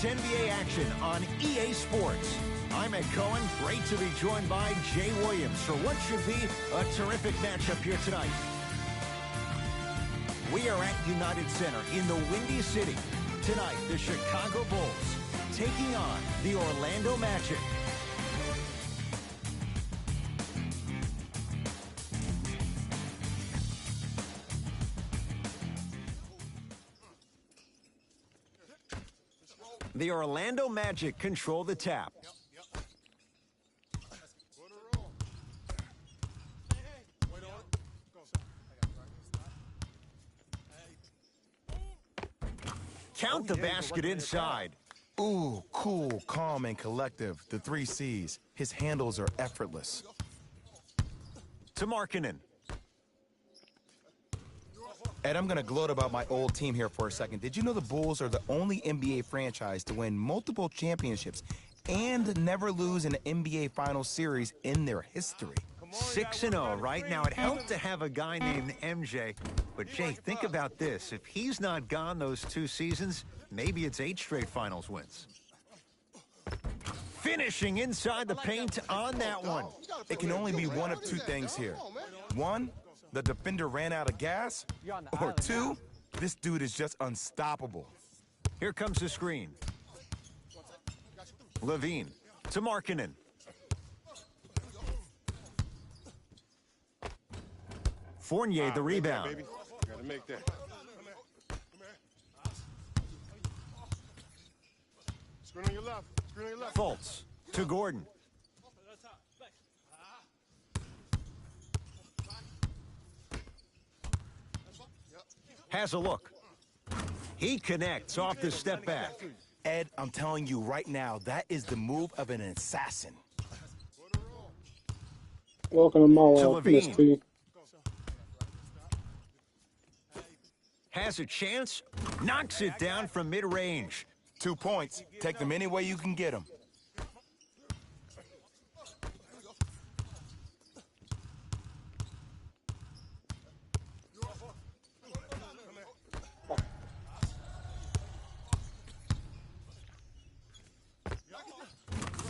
It's NBA action on EA Sports. I'm Ed Cohen. Great to be joined by Jay Williams for what should be a terrific matchup here tonight. We are at United Center in the Windy City. Tonight, the Chicago Bulls taking on the Orlando Magic. The Orlando Magic control the tap. Count the basket inside. Ooh, cool, calm, and collective. The 3 C's. His handles are effortless. To Markkanen. Ed, I'm going to gloat about my old team here for a second. Did you know the Bulls are the only NBA franchise to win multiple championships and never lose an NBA Finals series in their history? 6-0 right now. It helped to have a guy named MJ. But, Jay, think about this. If he's not gone those 2 seasons, maybe it's 8 straight Finals wins. Finishing inside the paint on that one. It can only be one of 2 things here. 1, the defender ran out of gas, or 2, this dude is just unstoppable. Here comes the screen. Levine to Markkanen. Fournier the rebound. Gotta make that. Screen on your left. Screen on your left. Fultz to Gordon. Has a look. He connects off the step back. Ed, I'm telling you right now, that is the move of an assassin. Welcome to my To Levine. PSP. Has a chance. Knocks it down from mid-range. 2 points. Take them any way you can get them.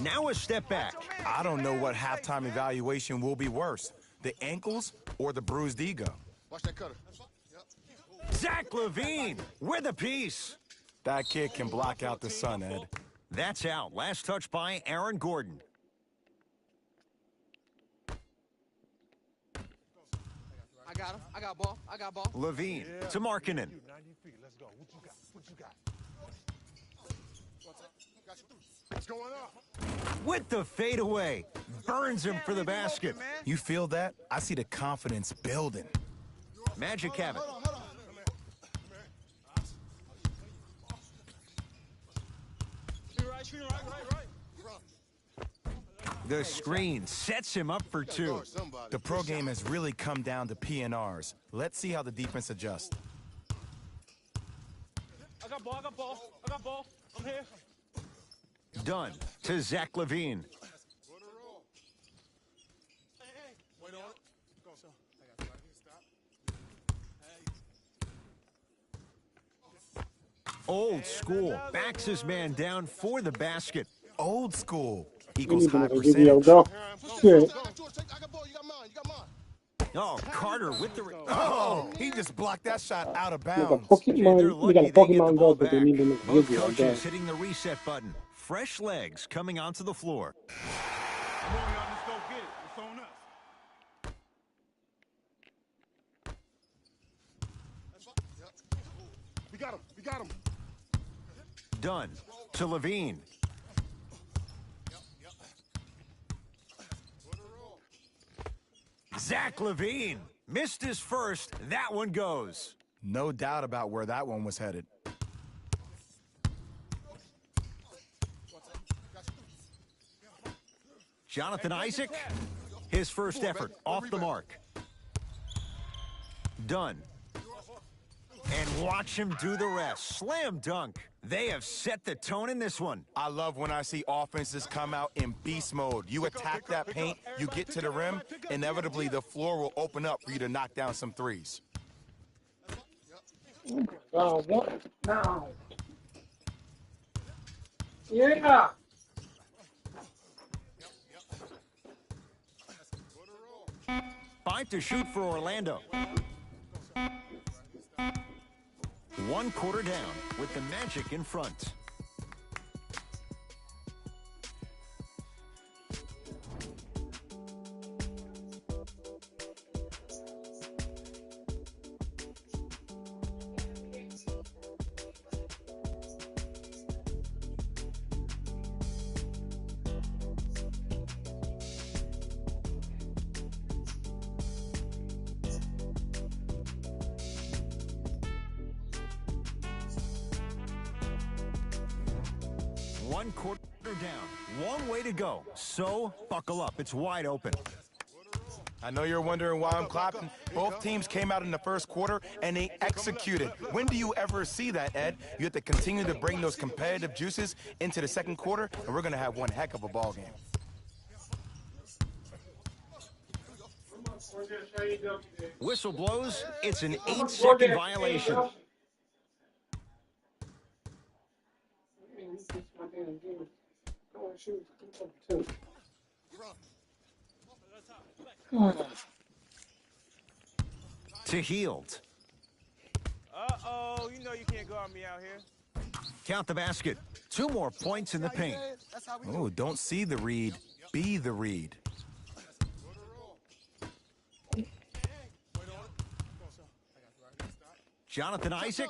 Now a step back. I don't know what halftime evaluation will be worse, the ankles or the bruised ego. Watch that cutter. Zach LaVine with a piece. That kid can block out the sun, Ed. That's out. Last touch by Aaron Gordon. I got him. I got ball. I got ball. Levine to Markkanen. Let's go. What you got? What's going on? With the fadeaway. Burns him for the basket. You feel that? I see the confidence building. Magic have it. The screen sets him up for 2. The pro game has really come down to PNRs. Let's see how the defense adjusts. I got ball. I got ball. I got ball. I'm here. Done to Zach LaVine. Old school. Backs his man down for the basket. Old school You equals need high to give you a percentage. go. Shit. Oh, Carter with the... Oh, he just blocked that shot out of Like a bounds. They're Pokemon, you lucky got a they get the Pokemon ball go, but they back. need to Both give you a go. coaches hitting the reset button. Fresh legs coming onto the floor. Come on, y'all. Let's go get it. It's on us. We got him. We got him. Done to Levine. Zach LaVine missed his first. That one goes. No doubt about where that one was headed. Jonathan Isaac, his first effort off the mark. Done. And watch him do the rest. Slam dunk. They have set the tone in this one. I love when I see offenses come out in beast mode. You attack that paint, you get to the rim, inevitably the floor will open up for you to knock down some threes. What? No. Yeah. 5 to shoot for Orlando. 1 quarter down with the Magic in front. One quarter down. Long way to go. So buckle up. It's wide open. I know you're wondering why I'm clapping. Both teams came out in the first quarter and they executed. When do you ever see that, Ed? You have to continue to bring those competitive juices into the second quarter, and we're going to have one heck of a ball game. Whistle blows. It's an 8-second violation. To Heald. Uh-oh, you know you can't guard me out here. Count the basket. 2 more points in the paint. Oh, don't see the read. Be the read. Jonathan Isaac.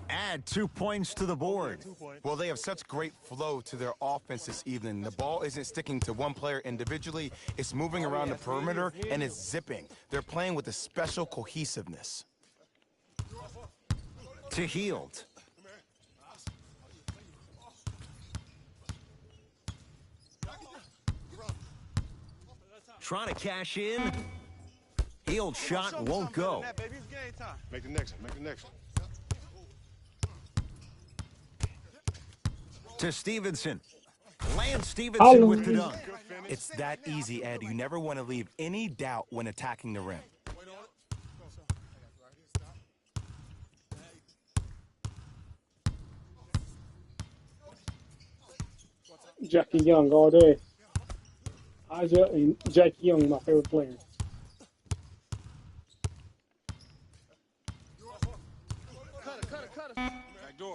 Add 2 points to the board. Well, they have such great flow to their offense this evening. The ball isn't sticking to one player individually. It's moving around the perimeter, and it's zipping. They're playing with a special cohesiveness. To Heald. Trying to cash in. Heald shot won't go. Make the next one. Make the next one. To Stevenson. Lance Stevenson with the dunk. It's that easy, Ed. You never want to leave any doubt when attacking the rim. Jackie Young all day. Aja and Jackie Young, my favorite player.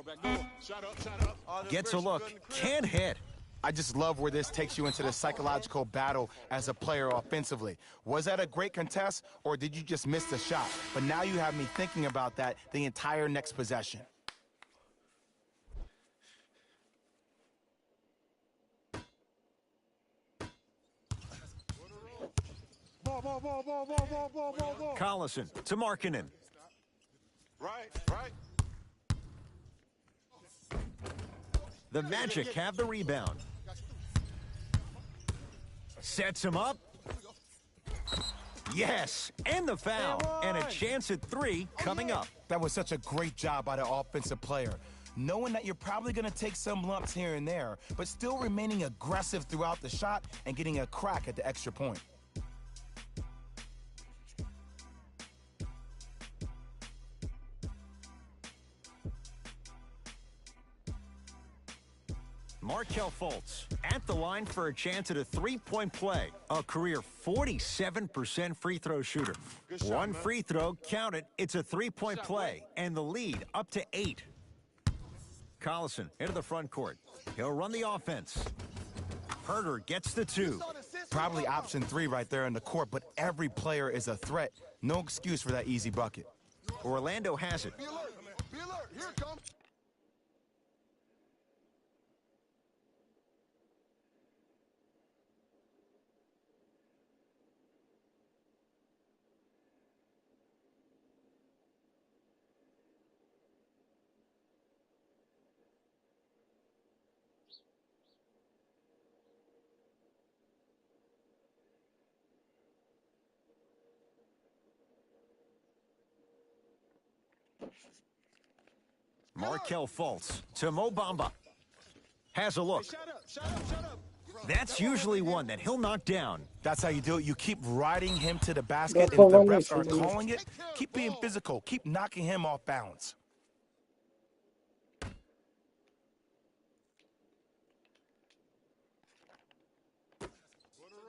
Back door. Shut up. Gets a look. Can't hit. I just love where this takes you into the psychological battle as a player offensively. Was that a great contest, or did you just miss the shot? But now you have me thinking about that the entire next possession. Ball. Collison to Markkanen. Right. The Magic have the rebound. Sets him up. Yes, and the foul. And a chance at 3 coming up. That was such a great job by the offensive player. Knowing that you're probably going to take some lumps here and there, but still remaining aggressive throughout the shot and getting a crack at the extra point. Markelle Fultz at the line for a chance at a 3-point play. A career 47% free throw shooter. Good shot, One man. free throw, count it. It's a 3-point play, and the lead up to 8. Collison into the front court. He'll run the offense. Herter gets the 2. Probably option 3 right there in the court, but every player is a threat. No excuse for that easy bucket. Orlando has it. Be alert. Here it comes. Markelle Fultz to Mo Bamba. Has a look. Shut up. That's usually one that he'll knock down. That's how you do it. You keep riding him to the basket. If the call on refs me, are Shane. calling it, keep being physical. Keep knocking him off balance.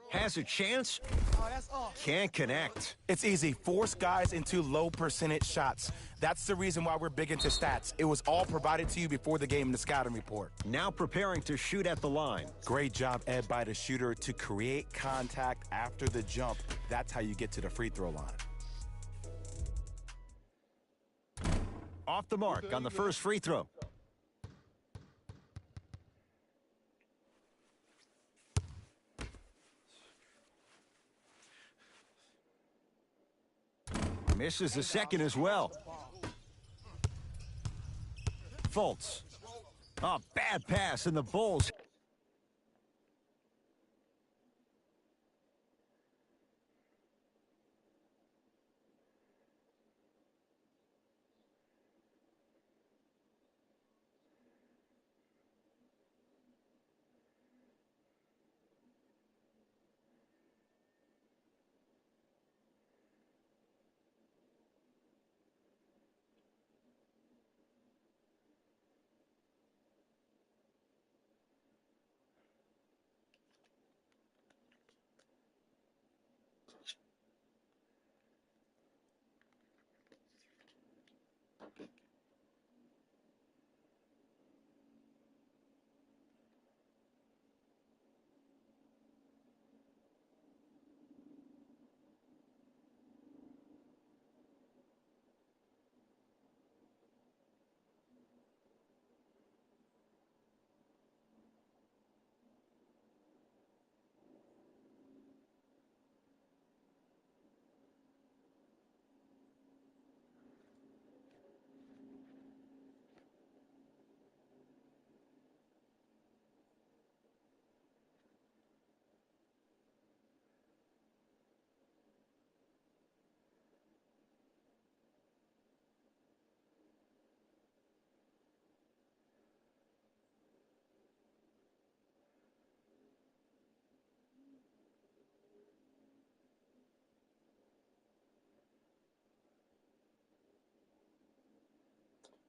Has a chance. Oh, that's off. Can't connect. It's easy. Force guys into low percentage shots. That's the reason why we're big into stats. It was all provided to you before the game in the scouting report. Now preparing to shoot at the line. Great job, Ed, by the shooter to create contact after the jump. That's how you get to the free throw line. Off the mark on the first free throw. Misses the second as well. Fultz. Oh, bad pass, and the Bulls.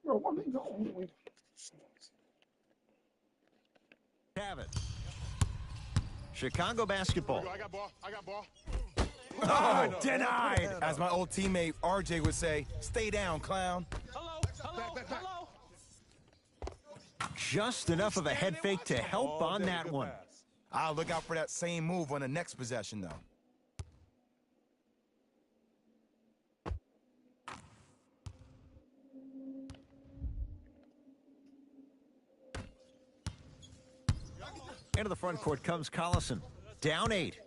Bro, what they going? Have it. Chicago basketball. I got ball. I got ball. Oh, denied. As my old teammate RJ would say, stay down, clown. Hello, hello, hello. Just enough of a head fake to help on that one. I'll look out for that same move on the next possession, though. Into the front court comes Collison. Down 8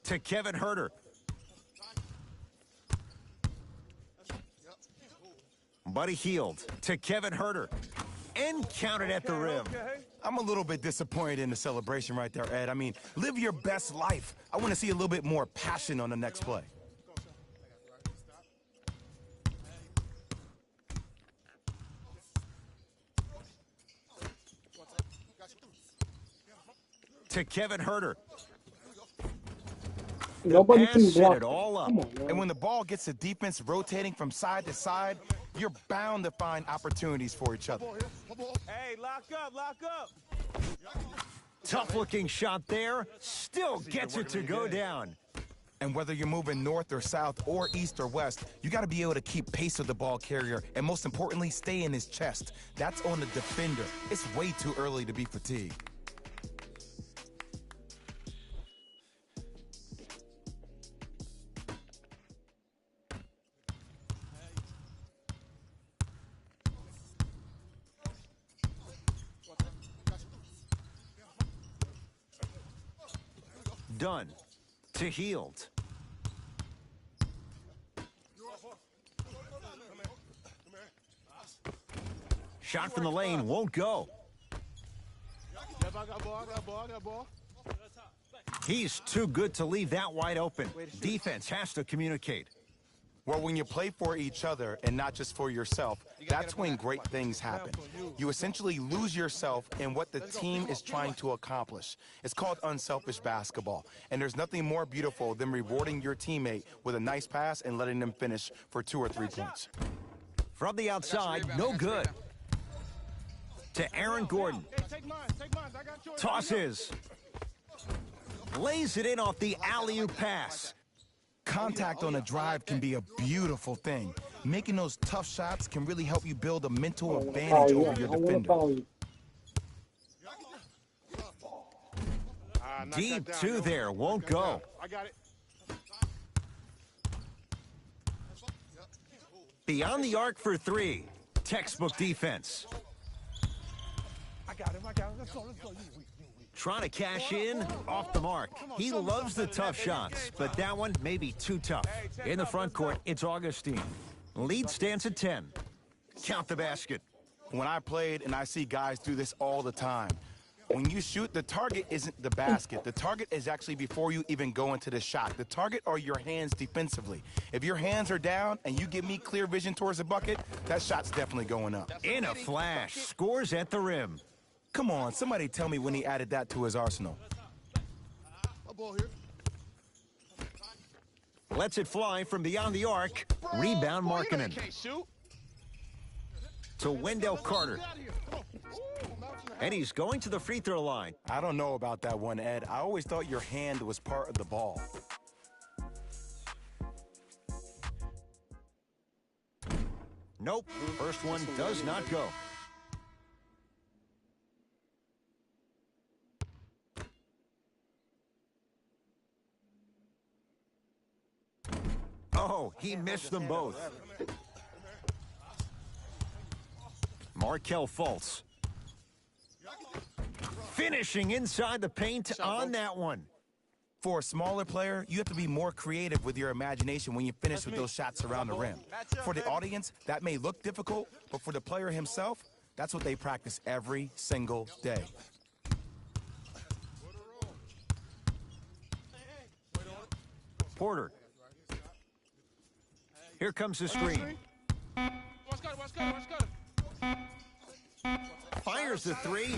to Kevin Herter. Buddy Hield to Kevin Herter. And counted at the rim. I'm a little bit disappointed in the celebration right there, Ed. I mean, live your best life. I want to see a little bit more passion on the next play. To Kevin Herter. Nobody Pass can set block. it all up. Come on, man. And when the ball gets the defense rotating from side to side, you're bound to find opportunities for each other. Hey, lock up, lock up. Tough looking shot there. Still gets it to go down. And whether you're moving north or south or east or west, you got to be able to keep pace with the ball carrier and most importantly, stay in his chest. That's on the defender. It's way too early to be fatigued. Dunn to Hield. Shot from the lane won't go. Yep, I got ball, I got ball, I got ball. He's too good to leave that wide open. Defense has to communicate. Well, when you play for each other and not just for yourself, that's when great things happen. You essentially lose yourself in what the team is trying to accomplish. It's called unselfish basketball. And there's nothing more beautiful than rewarding your teammate with a nice pass and letting them finish for 2 or 3 points. From the outside, no good. To Aaron Gordon. Hey, take mine, I got yours. Tosses. Lays it in off the alley-oop pass. Contact on a drive can be a beautiful thing. Making those tough shots can really help you build a mental advantage over your defender. Deep two there, won't go. I got it. Beyond the arc for three. Textbook defense. I got him. Let's go. Trying to cash in, off the mark. He loves the tough shots, but that one may be too tough. In the front court, it's Augustine. Lead stands at 10. Count the basket. When I played, and I see guys do this all the time, when you shoot, the target isn't the basket. The target is actually before you even go into the shot. The target are your hands defensively. If your hands are down and you give me clear vision towards the bucket, that shot's definitely going up. In a flash, scores at the rim. Come on, somebody tell me when he added that to his arsenal. A ball here. Lets it fly from beyond the arc. Rebound Markkanen. To Wendell Carter. And he's going to the free throw line. I don't know about that one, Ed. I always thought your hand was part of the ball. Nope, first one does not go. Oh, he missed them both. Markelle Fultz. Finishing inside the paint on that one. For a smaller player, you have to be more creative with your imagination when you finish with those shots around the rim. For the audience, that may look difficult, but for the player himself, that's what they practice every single day. Porter. Here comes the screen. Fires the three.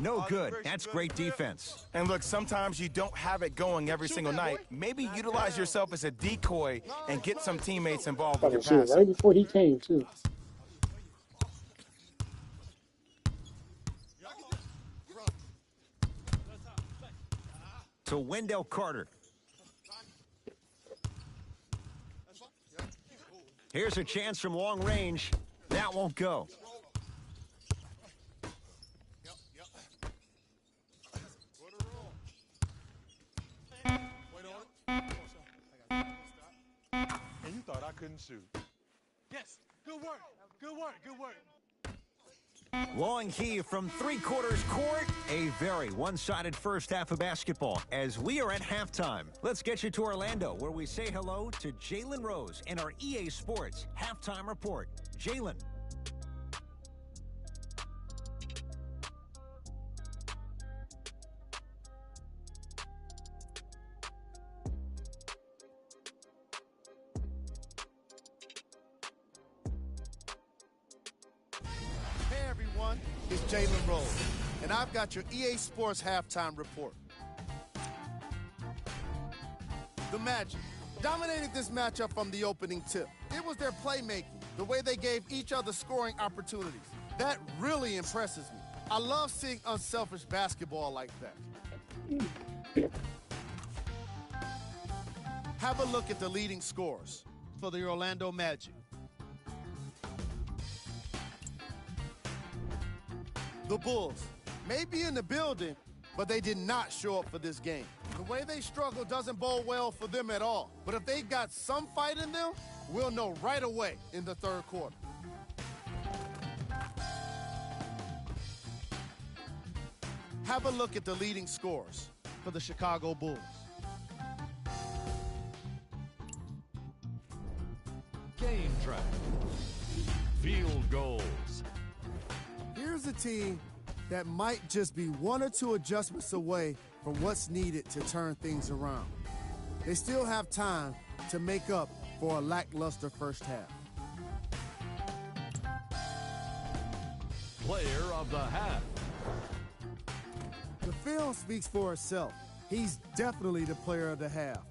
No good. That's great defense. And look, sometimes you don't have it going every single night. Maybe utilize yourself as a decoy and get some teammates involved with your passing. Right before he came, too. To Wendell Carter. Here's a chance from long range. That won't go. And you thought I couldn't shoot. Yes. Good work. Good work. Good work. Long heave from three-quarters court. A very one-sided first half of basketball as we are at halftime. Let's get you to Orlando, where we say hello to Jalen Rose and our EA Sports halftime report. Jalen. Hey everyone, it's Jalen Rose, and I've got your EA Sports halftime report. The Magic dominated this matchup from the opening tip. It was their playmaking, the way they gave each other scoring opportunities. That really impresses me. I love seeing unselfish basketball like that. Have a look at the leading scorers for the Orlando Magic. The Bulls may be in the building, but they did not show up for this game. The way they struggle doesn't bode well for them at all. But if they got some fight in them, we'll know right away in the third quarter. Have a look at the leading scorers for the Chicago Bulls. Game track. Field goals. Here's a team that might just be one or two adjustments away from what's needed to turn things around. They still have time to make up for a lackluster first half. Player of the half. The film speaks for itself. He's definitely the player of the half.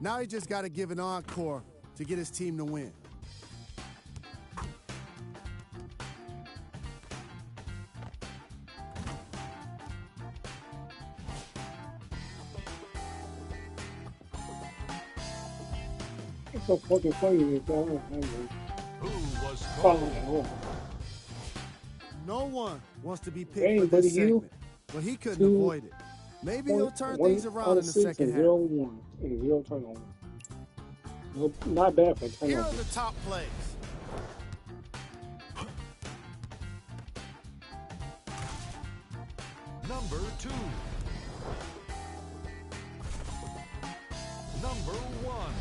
Now he just got to give an encore to get his team to win. It's so fucking funny. This guy. Who was Following called? it. No one wants to be picked Hey, for buddy, this you. segment, but he couldn't 2 avoid it. Maybe he'll turn 1 things around out in of the 6 second and half. 0-1 and 0 turnover. Nope, not bad for Here are turnover. the top plays. Number 2. Number 1.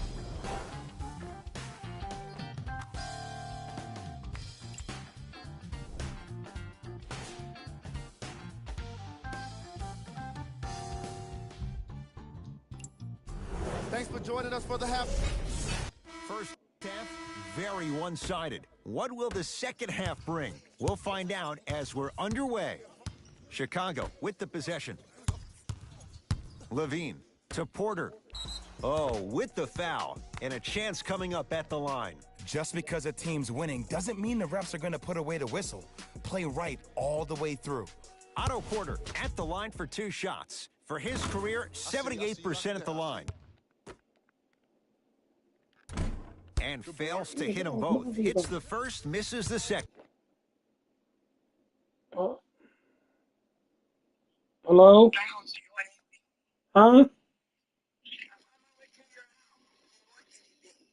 Thanks for joining us for the half. First half, very one-sided. What will the second half bring? We'll find out as we're underway. Chicago with the possession. Levine to Porter. Oh, with the foul. And a chance coming up at the line. Just because a team's winning doesn't mean the refs are going to put away the whistle. Play right all the way through. Otto Porter at the line for 2 shots. For his career, 78% at the line. And fails to hit them both. Hits the first, misses the second. Hello? Huh?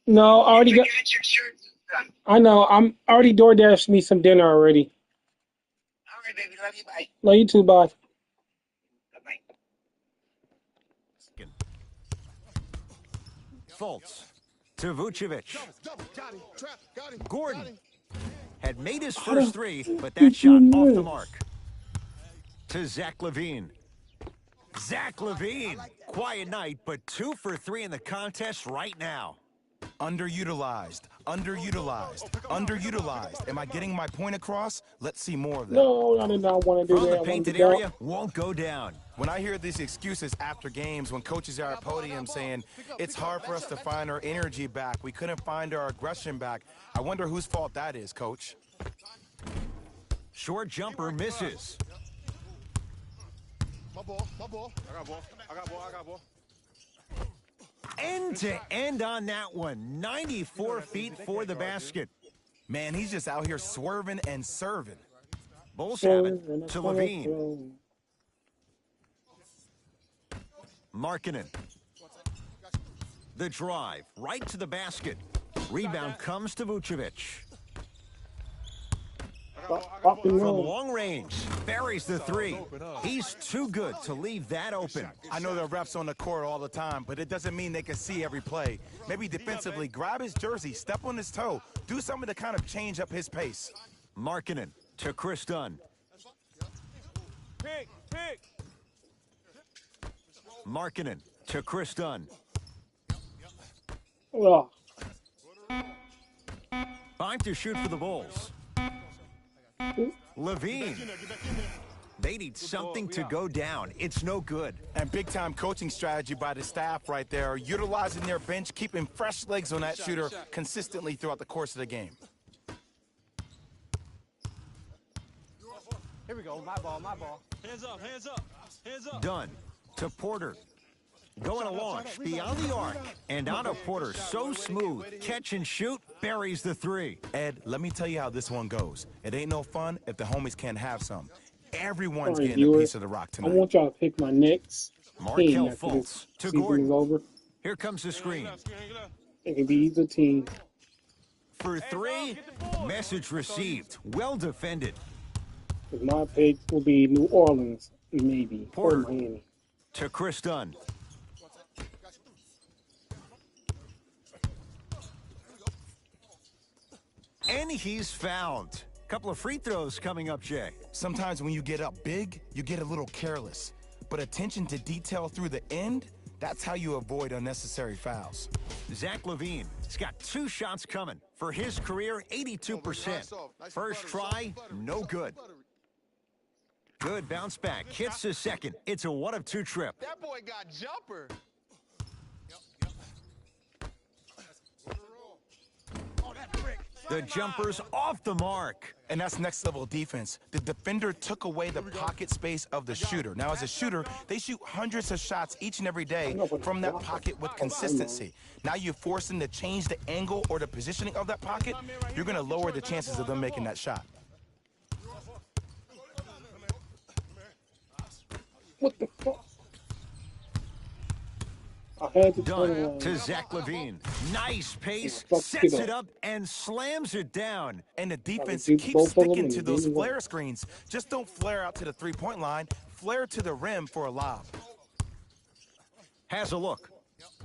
No, I already got. I know. I'm already DoorDashed me some dinner already. All right, baby. Love you. Bye. Love you too. Bye. Bye-bye. Fultz to Vucevic. Double. Got him. Trap. Got him. Gordon Got him. had made his first 3, but that shot off the mark. To Zach LaVine. Zach LaVine. Quiet night, but 2 for 3 in the contest right now. Underutilized. Am I getting my point across? Let's see more of that. No, I did not want to do From that. the I wanted to painted go. area, won't go down. When I hear these excuses after games, when coaches are at podium saying, it's hard for us to find our energy back, we couldn't find our aggression back, I wonder whose fault that is, coach. Short jumper misses. My ball. I got ball. End to end on that one. 94 feet for the basket. Man, he's just out here swerving and serving. Bulls have it to Levine. Markkanen. The drive right to the basket. Rebound comes to Vucevic. From long range, buries the 3. He's too good to leave that open. I know there are refs on the court all the time, but it doesn't mean they can see every play. Maybe defensively, grab his jersey, step on his toe, do something to kind of change up his pace. Markkanen to Chris Dunn. Markkanen to Chris Dunn. Oh, 5 to shoot for the Bulls. Levine. They need something to go down. It's no good. And big-time coaching strategy by the staff right there, utilizing their bench, keeping fresh legs on that shooter consistently throughout the course of the game. Here we go. My ball. Hands up. Dunn to Porter. Going to launch beyond the arc. And Otto Porter so smooth. Catch and shoot. Buries the 3. Ed, let me tell you how this one goes. It ain't no fun if the homies can't have some. Everyone's sorry, getting a viewers. piece of the rock I tonight. want y'all to pick my next team Markelle after Fultz this to season Gordon. is over. Here comes the screen. It can be either team. For 3. Message received. Well defended. My pick will be New Orleans, maybe, Porter. or Miami. To Chris Dunn. And he's fouled. Couple of free throws coming up, Jay. Sometimes when you get up big, you get a little careless. But attention to detail through the end, that's how you avoid unnecessary fouls. Zach LaVine has got 2 shots coming. For his career, 82%. First try, no good. Good bounce back. Hits the second. It's a 1 of 2 trip. That boy got jumper. The jumper's off the mark. And that's next level defense. The defender took away the pocket space of the shooter. Now, as a shooter, they shoot hundreds of shots each and every day from that pocket with consistency. Now you force them to change the angle or the positioning of that pocket, you're going to lower the chances of them making that shot. What the fuck? I had to turn Done around. to Zach Levine. Nice pace, Fuck sets it it up. up and slams it down. And the defense beat keeps both of them sticking and to it those didn't work. flare screens. Just don't flare out to the three-point line. Flare to the rim for a lob. Has a look.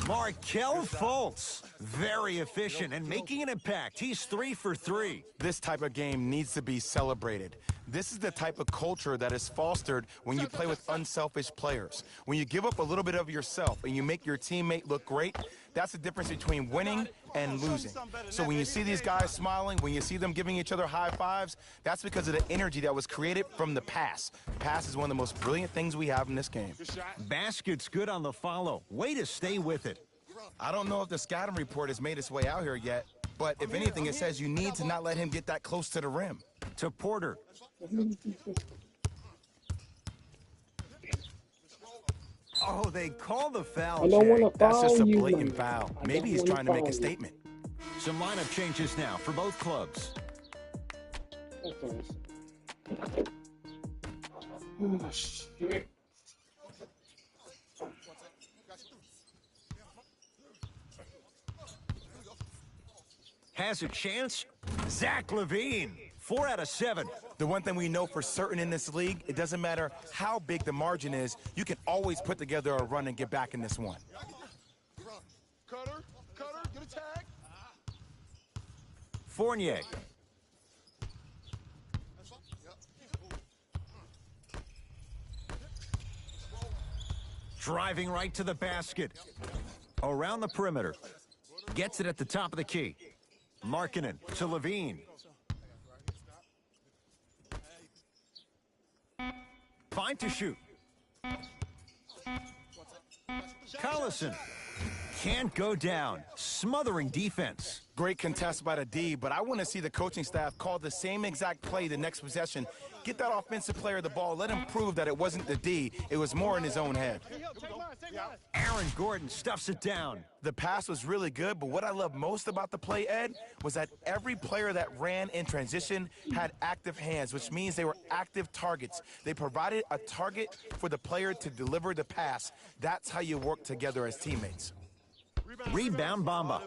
Markelle Fultz, very efficient and making an impact. He's 3 for 3. This type of game needs to be celebrated. This is the type of culture that is fostered when you play with unselfish players. When you give up a little bit of yourself and you make your teammate look great, that's the difference between winning and losing. So when you see these guys smiling, when you see them giving each other high fives, that's because of the energy that was created from the pass. Pass is one of the most brilliant things we have in this game. Basket's good on the follow. Way to stay with it. I don't know if the scouting report has made its way out here yet, but if anything, it says you need to not let him get that close to the rim. To Porter. Oh, they call the foul. I don't want Jay. to That's foul just a you. blatant foul. I Maybe don't he's wanna trying to make foul a you. statement. Some lineup changes now for both clubs. Oh, shit. Has a chance. Zach Levine. 4 out of 7. The one thing we know for certain in this league, it doesn't matter how big the margin is, you can always put together a run and get back in this one. Cutter, get a tag. Fournier. Driving right to the basket. Around the perimeter. Gets it at the top of the key. Markkanen to Levine. Fine to shoot. Collison. Can't go down. Smothering defense. Great contest by the D, but I want to see the coaching staff call the same exact play the next possession. Get that offensive player the ball. Let him prove that it wasn't the D. It was more in his own head. Aaron Gordon stuffs it down. The pass was really good, but what I love most about the play, Ed, was that every player that ran in transition had active hands, which means they were active targets. They provided a target for the player to deliver the pass. That's how you work together as teammates. Rebound Bamba.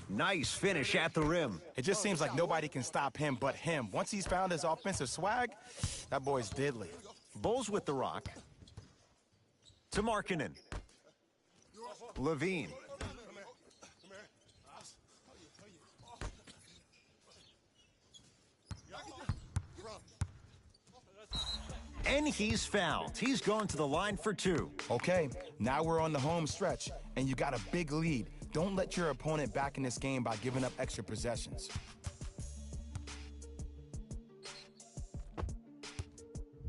Nice finish at the rim. It just seems like nobody can stop him but him. Once he's found his offensive swag, that boy's deadly. Bulls with the rock. To Markkanen. Levine. And he's fouled. He's going to the line for 2. Okay, now we're on the home stretch, and you got a big lead. Don't let your opponent back in this game by giving up extra possessions.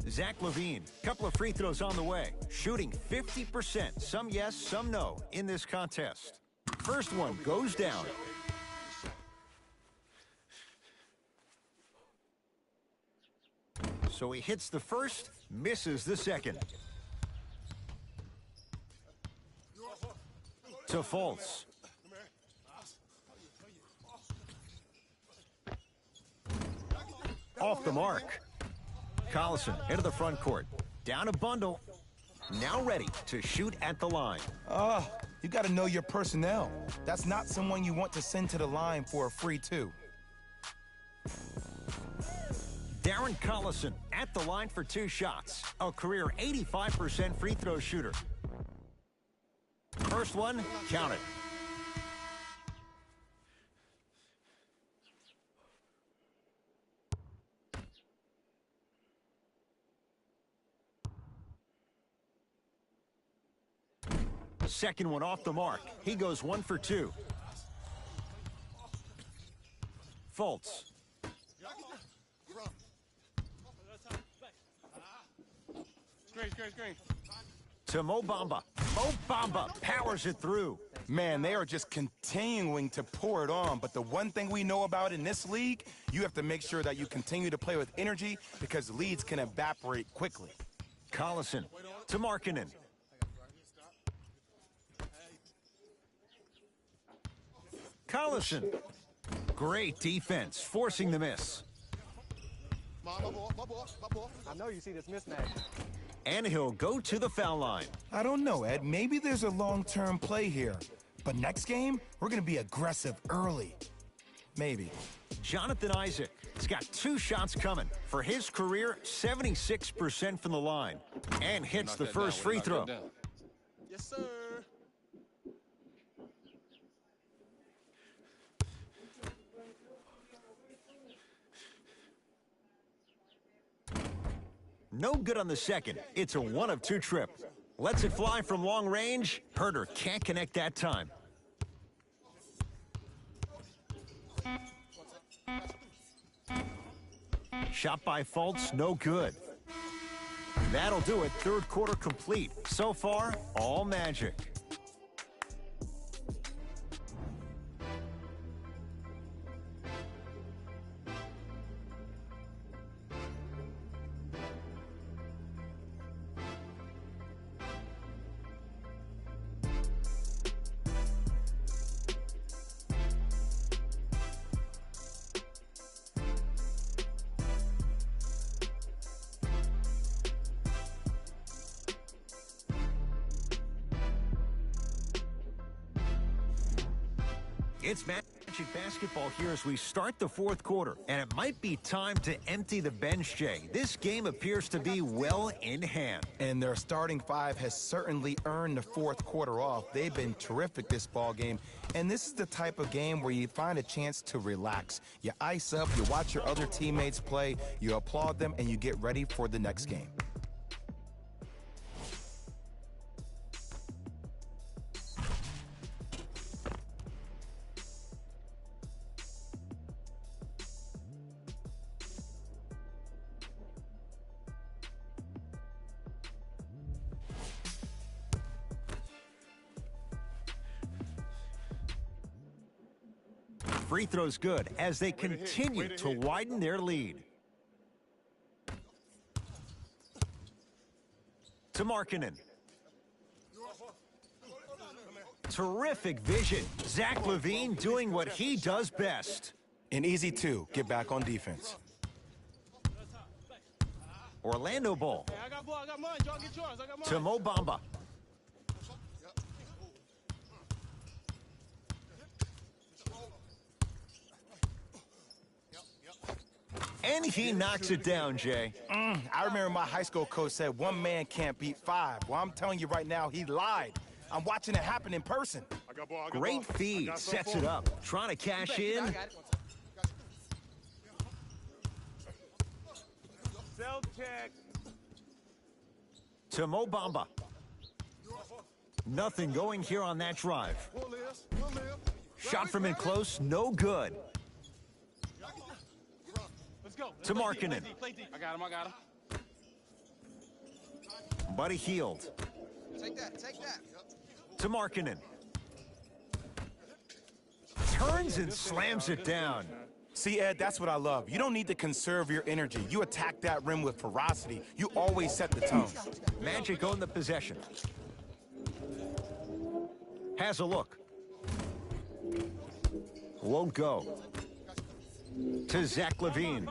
Zach Levine, couple of free throws on the way. Shooting 50%, some yes, some no, in this contest. First one goes down. So he hits the first, misses the second. To Fultz. Off the mark. Collison into the front court. Down a bundle. Now ready to shoot at the line. You got to know your personnel. That's not someone you want to send to the line for a free 2. Darren Collison at the line for 2 shots. A career 85% free throw shooter. First one, counted. Second one off the mark. He goes 1 for 2. Fultz. Screen. To Mo Bamba. Mo Bamba powers it through. Man, they are just continuing to pour it on. But the one thing we know about in this league, you have to make sure that you continue to play with energy because leads can evaporate quickly. Collison to Markkanen. Collison. Great defense, forcing the miss. My ball, my ball, my ball. I know you see this mismatch. And he'll go to the foul line. I don't know, Ed. Maybe there's a long-term play here. But next game, we're going to be aggressive early. Maybe. Jonathan Isaac has got 2 shots coming. For his career, 76% from the line. And hits the first free throw. Yes, sir. No good on the second. It's a 1 of 2 trip. Lets it fly from long range. Herter can't connect that time. Shot by Fultz, no good. That'll do it. Third quarter complete. So far, all Magic. It's Magic basketball here as we start the fourth quarter, and it might be time to empty the bench, Jay. This game appears to be well in hand. And their starting 5 has certainly earned the fourth quarter off. They've been terrific this ball game, and this is the type of game where you find a chance to relax. You ice up, you watch your other teammates play, you applaud them, and you get ready for the next game. Free throws good as they continue to widen their lead. To Markkanen. Terrific vision. Zach LaVine doing what he does best. An easy 2, get back on defense. Orlando ball. Hey, I got ball, I got mine. Y'all get yours. I got mine. To Mo Bamba. And he knocks it down, Jay. I remember my high school coach said 1 man can't beat 5. Well, I'm telling you right now, he lied. I'm watching it happen in person. I got ball, I got Great ball. feed, sets it up. Trying to cash in. Self-check. To Mo Bamba. Nothing going here on that drive. We'll live, we'll live. Shot from in close, no good. Let's go. To Markkanen. Play deep. I got him, I got him. Buddy Hield. Take that, take that. To Markkanen. Turns and slams it down. See, Ed, that's what I love. You don't need to conserve your energy. You attack that rim with ferocity. You always set the tone. Magic own the possession. Has a look. Won't go. To Zach LaVine.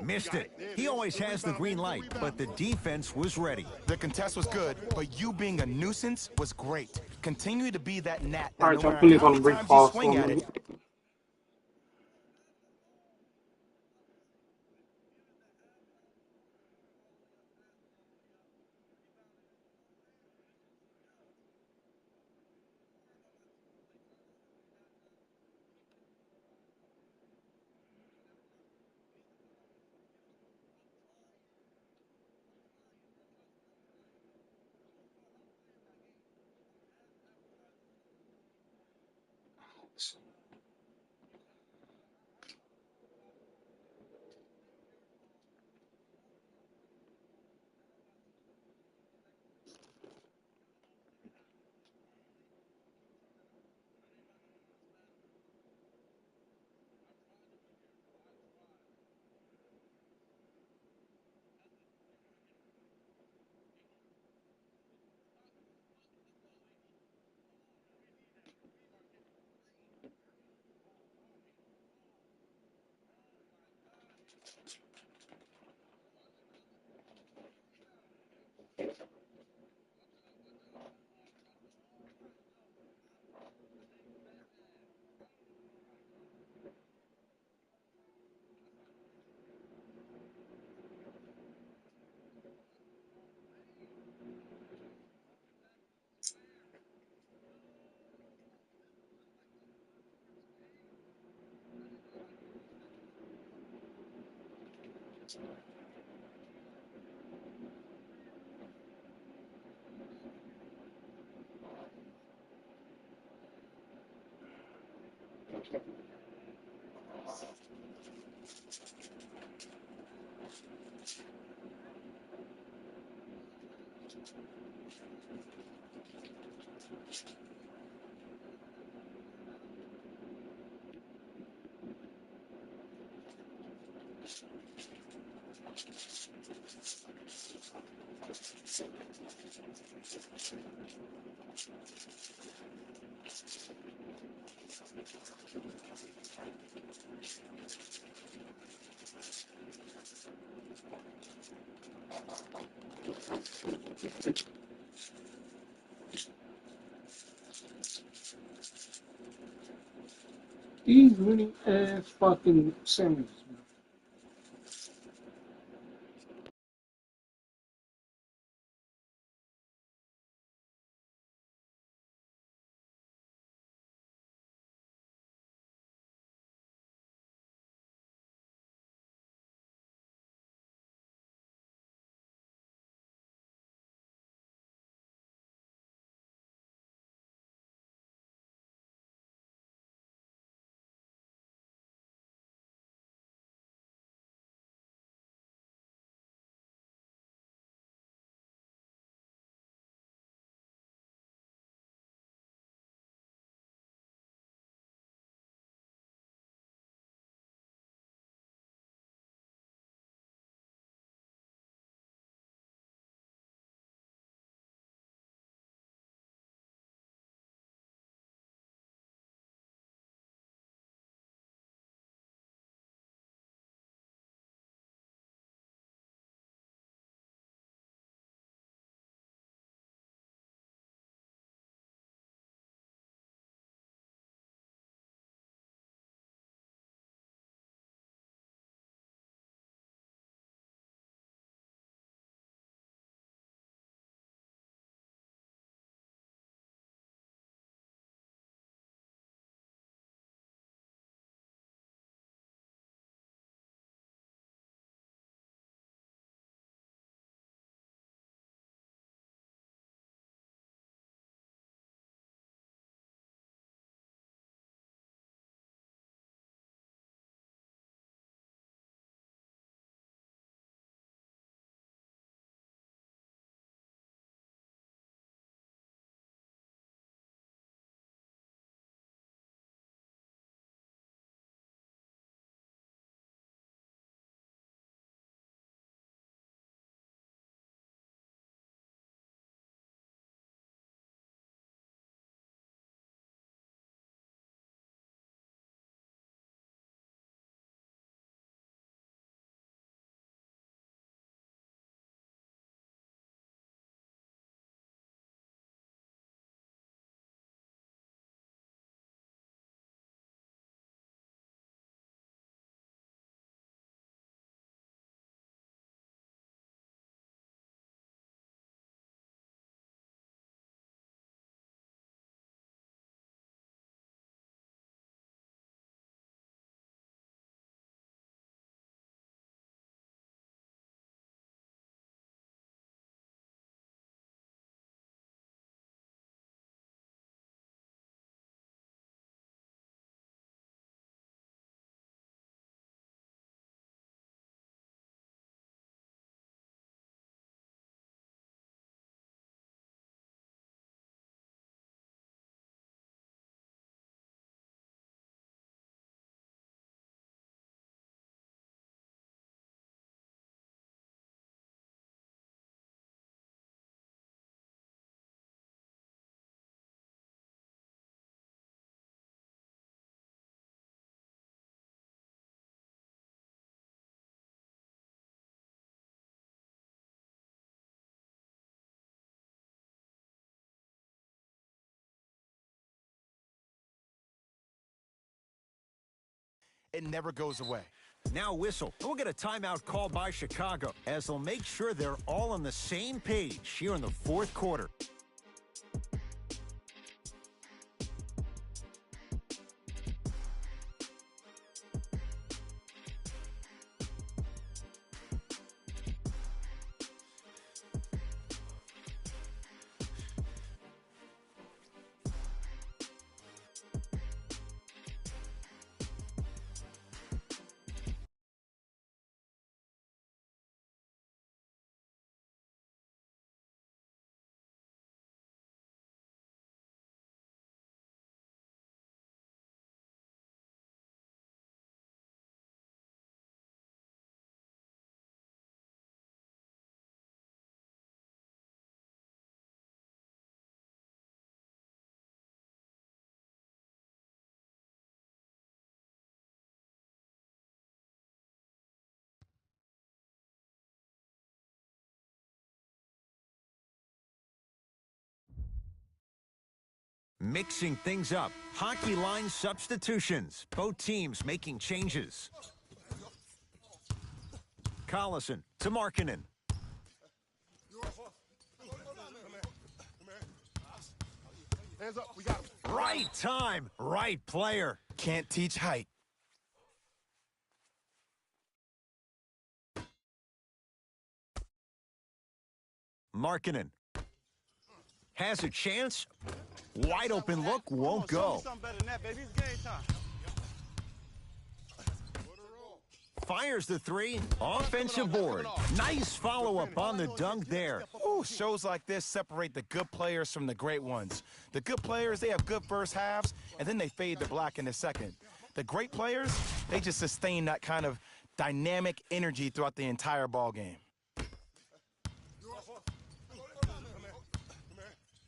Missed it. He always has the green light, but the defense was ready. The contest was good, but you being a nuisance was great. Continue to be that gnat. All right, No so I'm matter really how gonna many bring times you pause swing for a at it, minute. These really ass fucking sandwiches, man. It never goes away. Now whistle. We'll get a timeout called by Chicago as they'll make sure they're all on the same page here in the fourth quarter. Mixing things up. Hockey line substitutions. Both teams making changes. Collison to Markkanen. Hands up, we got him. Right time, right player. Can't teach height. Markkanen has a chance. Wide open look, won't go. Fires the three. Offensive board. Nice follow-up on the dunk there. Ooh, shows like this separate the good players from the great ones. The good players, they have good first halves, and then they fade to black in the second. The great players, they just sustain that kind of dynamic energy throughout the entire ball game.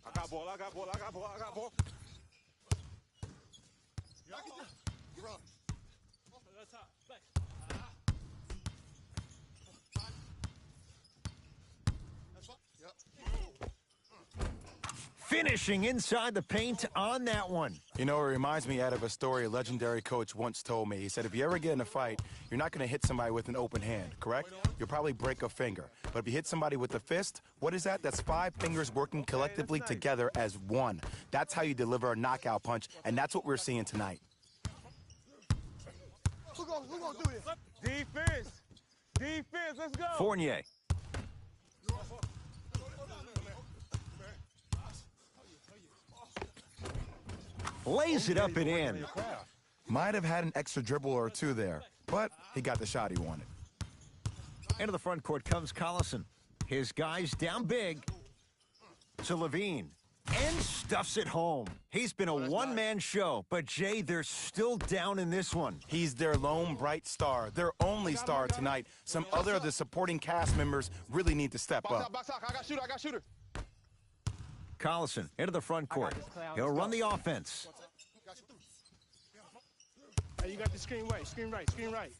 I got ball, I got ball, I got ball, I got ball. Finishing inside the paint on that one. You know, it reminds me out of a story a legendary coach once told me. He said, if you ever get in a fight, you're not going to hit somebody with an open hand, correct? You'll probably break a finger. But if you hit somebody with a fist, what is that? That's 5 fingers working collectively together as one. That's how you deliver a knockout punch, and that's what we're seeing tonight. Who gonna do this? Defense. Defense, let's go. Fournier. Lays it up and in. Might have had an extra dribble or two there, but he got the shot he wanted. Into the front court comes Collison. His guys down big to Levine. And stuffs it home. He's been a one-man show, but Jay, they're still down in this one. He's their lone bright star, their only star tonight. Some other of the supporting cast members really need to step up. Box out, I got shooter, I got shooter. Collison into the front court. He'll run the offense. Hey, you got the screen right, screen right, screen right.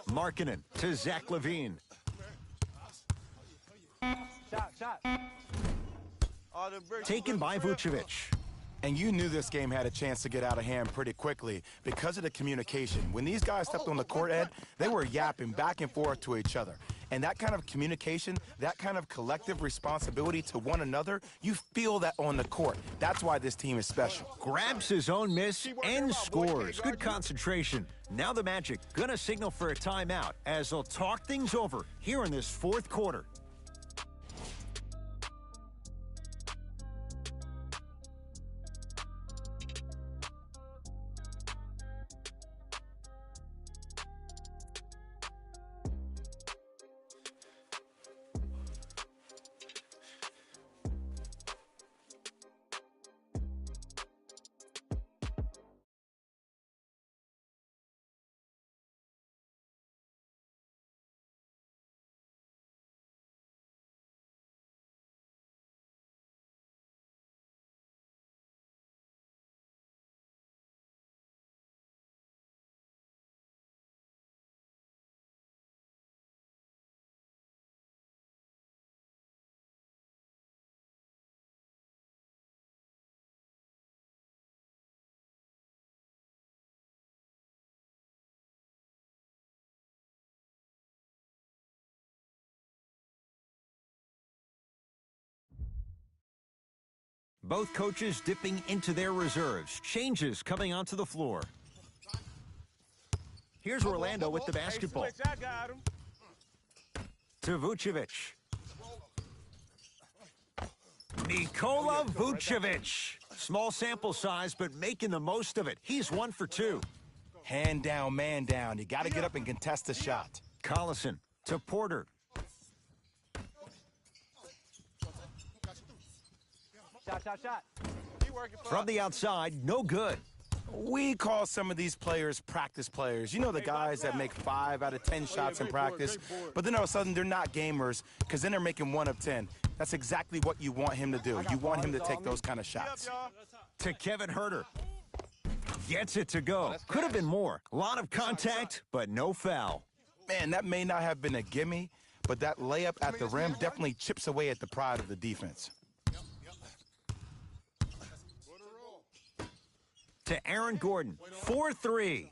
Markkanen to Zach Levine. Shot. Taken by Vucevic. And you knew this game had a chance to get out of hand pretty quickly because of the communication. When these guys stepped on the court, Ed, they were yapping back and forth to each other. And that kind of communication, that kind of collective responsibility to one another, you feel that on the court. That's why this team is special. Grabs his own miss and scores. Good concentration. Now the Magic gonna signal for a timeout as they'll talk things over here in this fourth quarter. Both coaches dipping into their reserves. Changes coming onto the floor. Here's Orlando with the basketball. I got him. To Vucevic. Nikola Vucevic. Small sample size, but making the most of it. He's 1 for 2. Hand down, man down. You got to get up and contest the shot. Collison to Porter. Shot. From the outside, no good. We call some of these players practice players. You know, the guys that make 5 out of 10 shots in practice, but then all of a sudden they're not gamers because then they're making 1 of 10. That's exactly what you want him to do. You want him to take those kind of shots. To Kevin Huerter. Gets it to go. Could have been more. A lot of contact, but no foul. Man, that may not have been a gimme, but that layup at the rim definitely chips away at the pride of the defense. To Aaron Gordon, 4-3.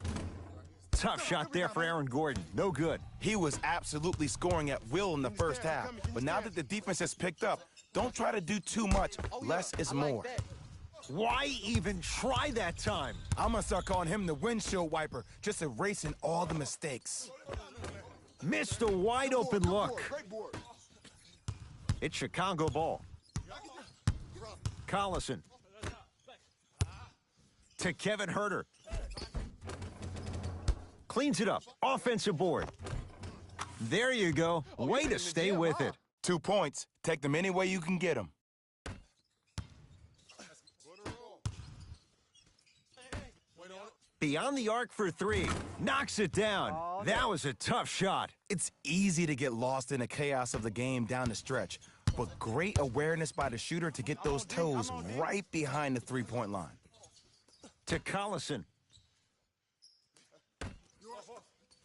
Tough shot there for Aaron Gordon. No good. He was absolutely scoring at will in the first half, but now that the defense has picked up, don't try to do too much. Less is more. Why even try that time? I'm gonna start calling him the windshield wiper, just erasing all the mistakes. Missed a wide open look. It's Chicago ball. Collison. To Kevin Herter. Cleans it up. Offensive board. There you go. Way to stay with it. 2 points. Take them any way you can get them. Beyond the arc for 3. Knocks it down. That was a tough shot. It's easy to get lost in the chaos of the game down the stretch, but great awareness by the shooter to get those toes right behind the three-point line. To Collison.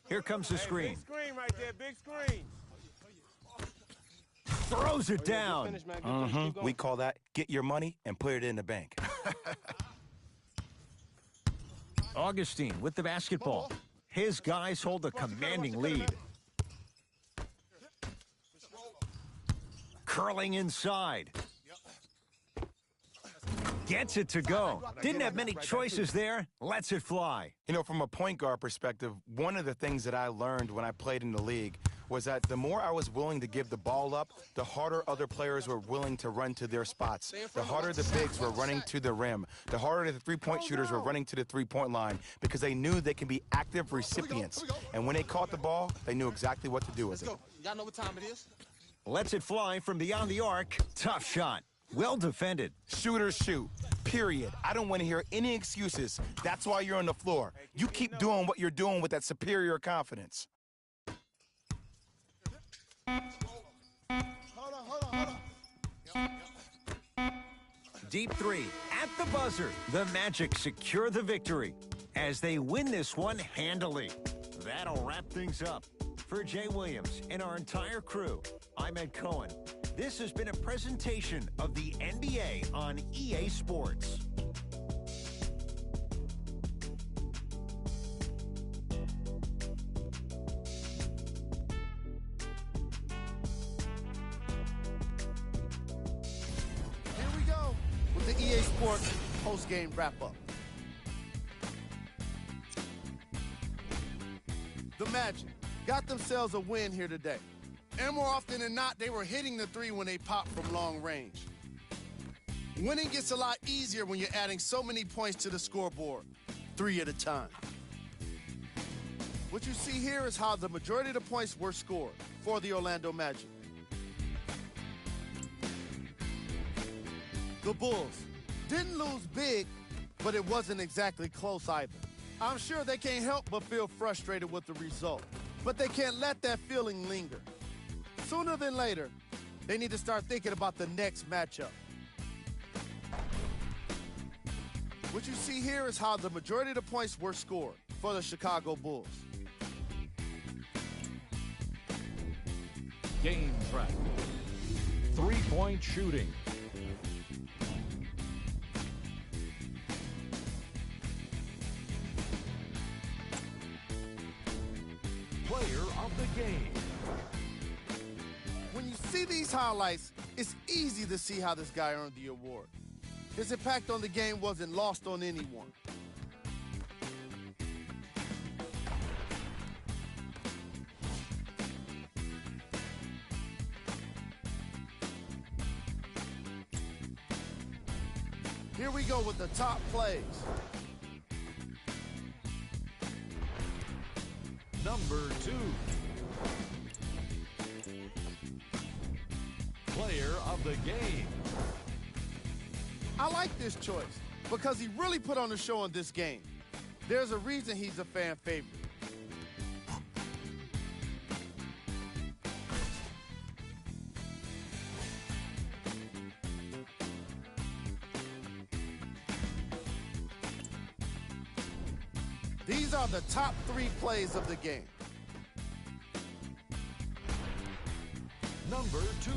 Here comes the screen. Big screen right there, big screen. Throws it down. We call that get your money and put it in the bank. Augustine with the basketball. His guys hold a commanding lead. Curling inside. Gets it to go. Didn't have many choices there. Lets it fly. You know, from a point guard perspective, one of the things that I learned when I played in the league was that the more I was willing to give the ball up, the harder other players were willing to run to their spots. The harder the bigs were running to the rim. The harder the three-point shooters were running to the three-point line because they knew they can be active recipients. And when they caught the ball, they knew exactly what to do with it. Y'all know what time it is? Lets it fly from beyond the arc. Tough shot. Well defended. Shooters shoot. Period. I don't want to hear any excuses. That's why you're on the floor. You keep doing what you're doing with that superior confidence. Deep 3 at the buzzer. The Magic secure the victory as they win this one handily. That'll wrap things up. For Jay Williams and our entire crew, I'm Ed Cohen. This has been a presentation of the NBA on EA Sports. Here we go with the EA Sports post-game wrap-up. The Magic got themselves a win here today. And more often than not, they were hitting the three when they popped from long range. Winning gets a lot easier when you're adding so many points to the scoreboard, 3 at a time. What you see here is how the majority of the points were scored for the Orlando Magic. The Bulls didn't lose big, but it wasn't exactly close either. I'm sure they can't help but feel frustrated with the result, but they can't let that feeling linger. Sooner than later, they need to start thinking about the next matchup. What you see here is how the majority of the points were scored for the Chicago Bulls. Game track. 3-point shooting. Player of the game. When you see these highlights, it's easy to see how this guy earned the award. His impact on the game wasn't lost on anyone. Here we go with the top plays. Number 2. Player of the game. I like this choice because he really put on a show in this game. There's a reason he's a fan favorite. These are the top 3 plays of the game. Number 2.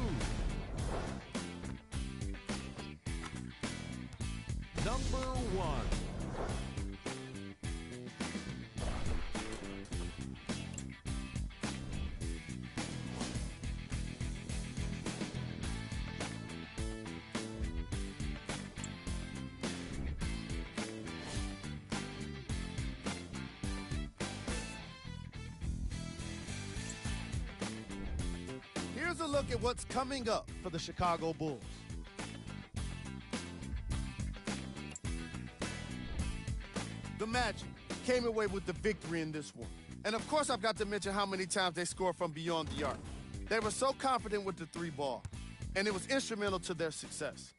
Number 1. Here's a look at what's coming up for the Chicago Bulls. The Magic came away with the victory in this one. And of course, I've got to mention how many times they scored from beyond the arc. They were so confident with the 3 ball, and it was instrumental to their success.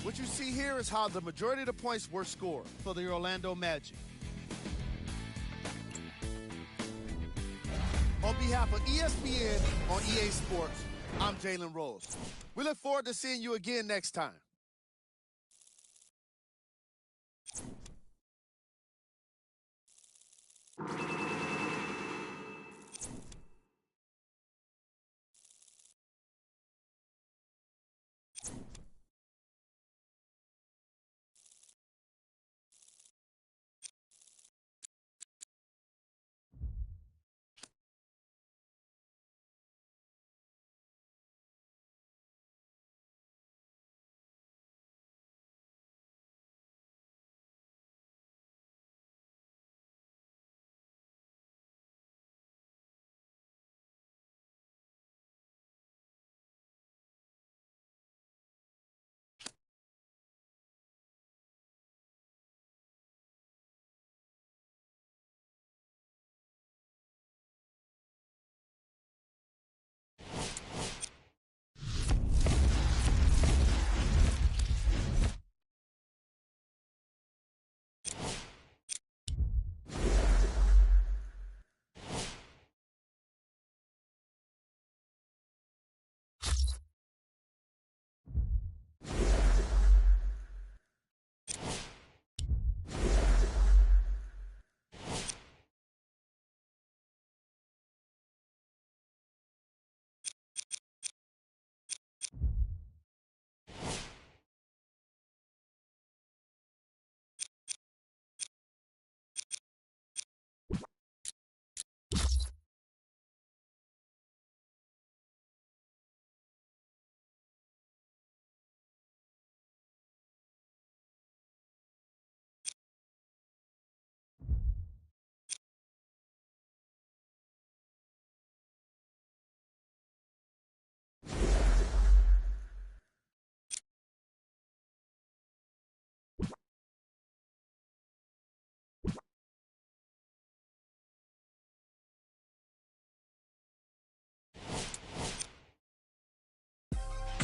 What you see here is how the majority of the points were scored for the Orlando Magic. On behalf of ESPN on EA Sports, I'm Jalen Rose. We look forward to seeing you again next time.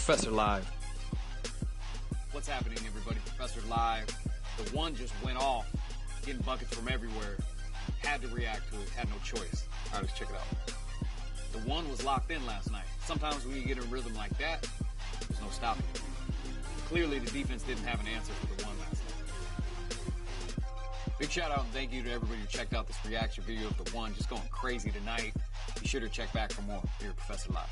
Professor Live. What's happening, everybody? Professor Live. The one just went off, getting buckets from everywhere. Had to react to it, had no choice. All right, let's check it out. The one was locked in last night. Sometimes when you get in a rhythm like that, there's no stopping it. Clearly, the defense didn't have an answer for the one last night. Big shout out and thank you to everybody who checked out this reaction video of the one just going crazy tonight. Be sure to check back for more here at Professor Live.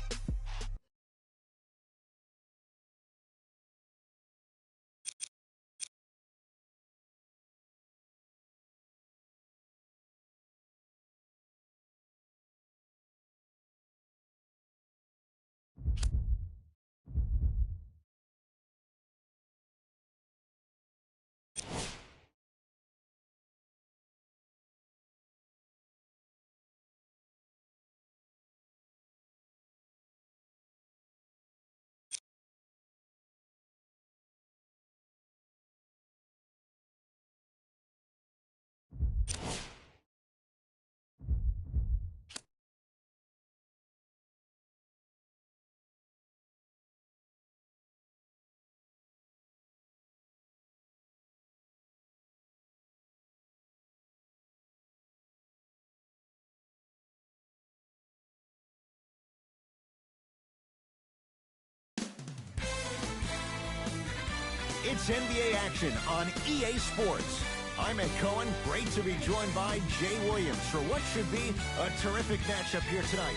It's NBA action on EA Sports. I'm Ed Cohen. Great to be joined by Jay Williams for what should be a terrific matchup here tonight.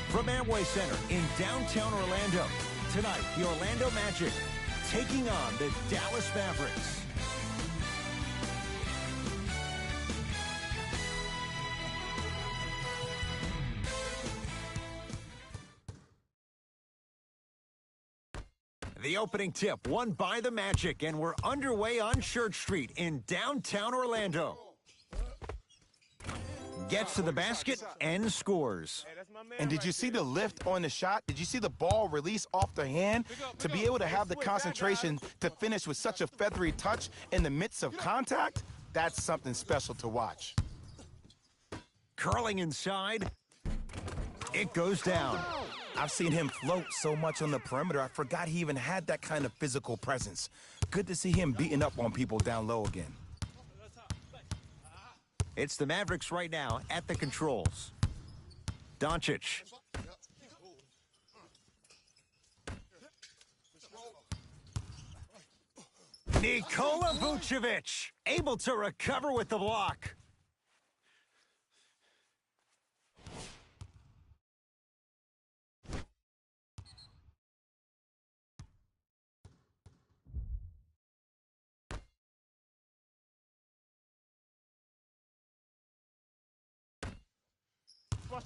From Amway Center in downtown Orlando, tonight the Orlando Magic taking on the Dallas Mavericks. The opening tip won by the Magic, and we're underway on Church Street in downtown Orlando. Gets to the basket and scores. And did you see the lift on the shot? Did you see the ball release off the hand? To be able to have the concentration to finish with such a feathery touch in the midst of contact, that's something special to watch. Curling inside. It goes down. I've seen him float so much on the perimeter, I forgot he even had that kind of physical presence. Good to see him beating up on people down low again. It's the Mavericks right now at the controls. Doncic. Nikola Vucevic able to recover with the block.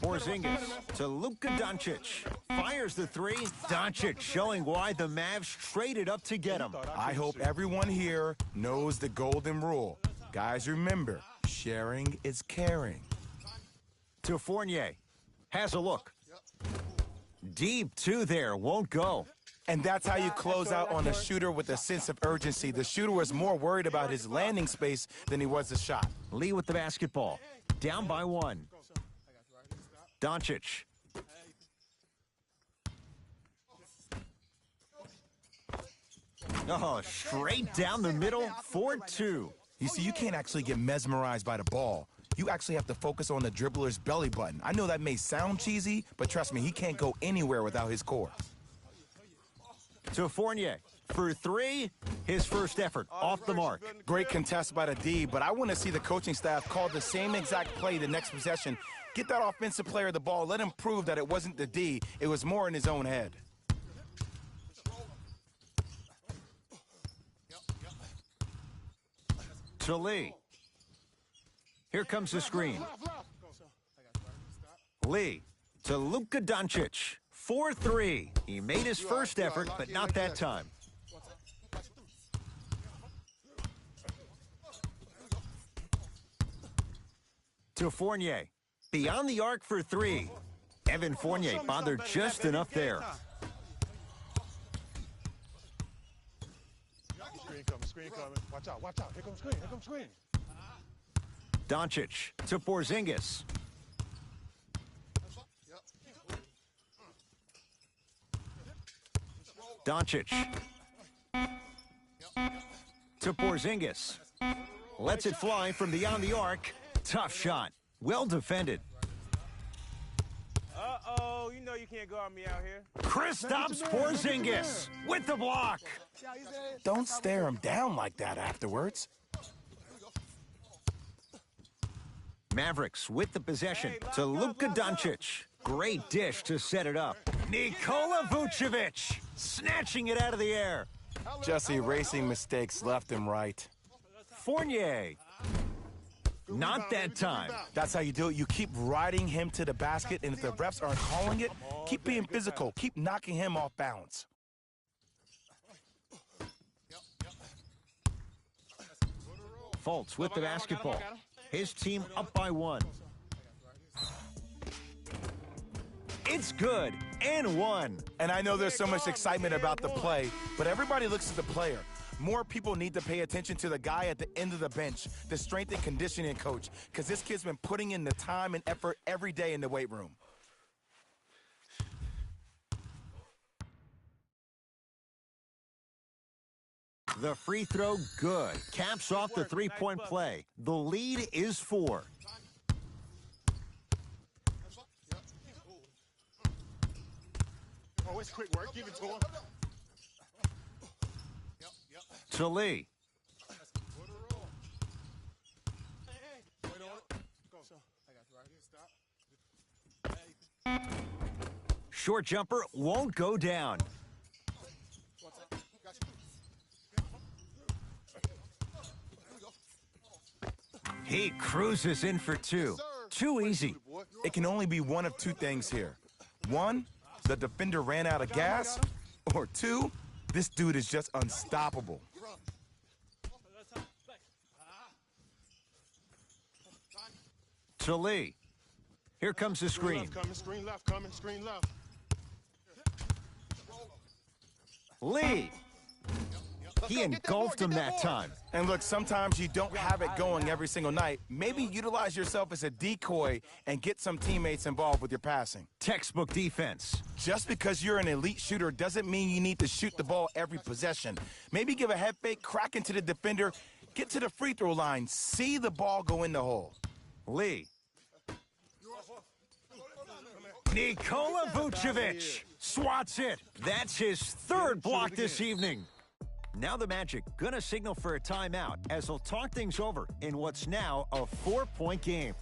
Porzingis to Luka Doncic. Fires the three. Doncic showing why the Mavs traded up to get him. I hope everyone here knows the golden rule. Guys, remember, sharing is caring. To Fournier. Has a look. Deep two there. Won't go. And that's how you close out on a shooter with a sense of urgency. The shooter was more worried about his landing space than he was the shot. Lee with the basketball. Down by one. Doncic. Oh, straight down the middle, 4-2. You see, you can't actually get mesmerized by the ball. You actually have to focus on the dribbler's belly button. I know that may sound cheesy, but trust me, he can't go anywhere without his core. To Fournier. For three, his first effort, off the mark. Great contest by the D, but I want to see the coaching staff call the same exact play the next possession. Get that offensive player the ball. Let him prove that it wasn't the D. It was more in his own head. To Lee. Here comes the screen. Lee to Luka Doncic. 4-3. He made his first effort, but not that time. To Fournier. Beyond the arc for three. Evan Fournier bothered just enough there. Screen coming. Watch out, watch out. Here comes screen, here comes screen. Doncic to Porzingis. Doncic to Porzingis. Lets it fly from beyond the arc. Tough shot. Well defended. Uh-oh, you know you can't guard me out here. Kristaps Porzingis with the block. Don't stare him down like that afterwards. Mavericks with the possession to Luka Doncic. Great dish to set it up. Nikola Vucevic snatching it out of the air. Just erasing mistakes left and right. Fournier. Not that time. That's how you do it. You keep riding him to the basket, and if the refs aren't calling it, keep being physical. Keep knocking him off balance. Fultz with the basketball. His team up by one. It's good and one. And I know there's so much excitement about the play, but everybody looks at the player. More people need to pay attention to the guy at the end of the bench, the strength and conditioning coach, because this kid's been putting in the time and effort every day in the weight room. The free throw, good. Caps off the three-point play. The lead is 4. Oh, it's quick work. Give it to him. To Lee. Short jumper won't go down. He cruises in for two. Too easy. It can only be one of two things here. One, the defender ran out of gas. Or two, this dude is just unstoppable. To Lee. Here comes the screen. Screen left coming, screen left. Lee. He engulfed him that time. And look, sometimes you don't have it going every single night. Maybe utilize yourself as a decoy and get some teammates involved with your passing. Textbook defense. Just because you're an elite shooter doesn't mean you need to shoot the ball every possession. Maybe give a head fake, crack into the defender, get to the free throw line, see the ball go in the hole. Lee. Nikola Vucevic swats it. That's his third block this evening. Now the Magic gonna signal for a timeout as they'll talk things over in what's now a 4-point game.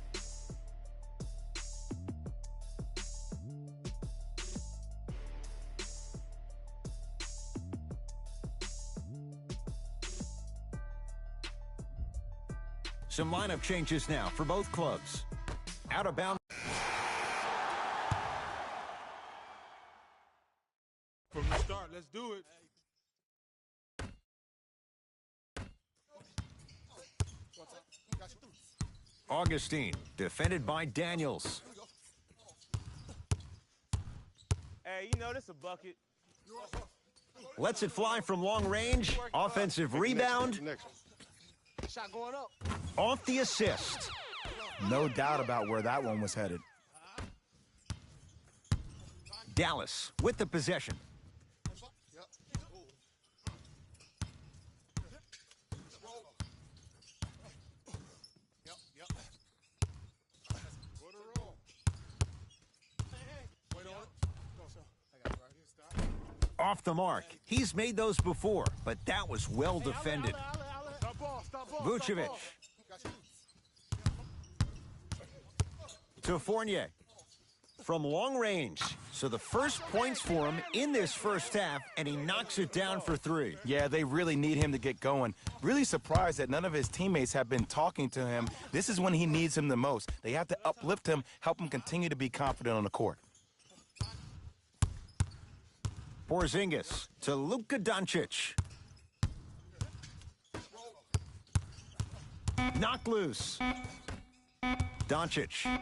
Some lineup changes now for both clubs. Out of bounds. From the start, let's do it. Augustine, defended by Daniels. Hey, you know this a bucket. Lets it fly from long range. Offensive rebound. Shot going up. Off the assist. No doubt about where that one was headed. Dallas with the possession. Off the mark. He's made those before, but that was well defended. Vucevic. To Fournier. From long range. So the first points for him in this first half, and he knocks it down for three. Yeah, they really need him to get going. Really surprised that none of his teammates have been talking to him. This is when he needs him the most. They have to uplift him, help him continue to be confident on the court. Porzingis to Luka Doncic. Knocked loose. Doncic.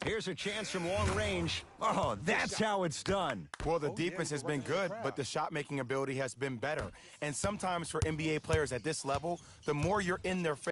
Here's a chance from long range. Oh, that's how it's done. Well, the defense has been good, but the shot-making ability has been better. And sometimes for NBA players at this level, the more you're in their face,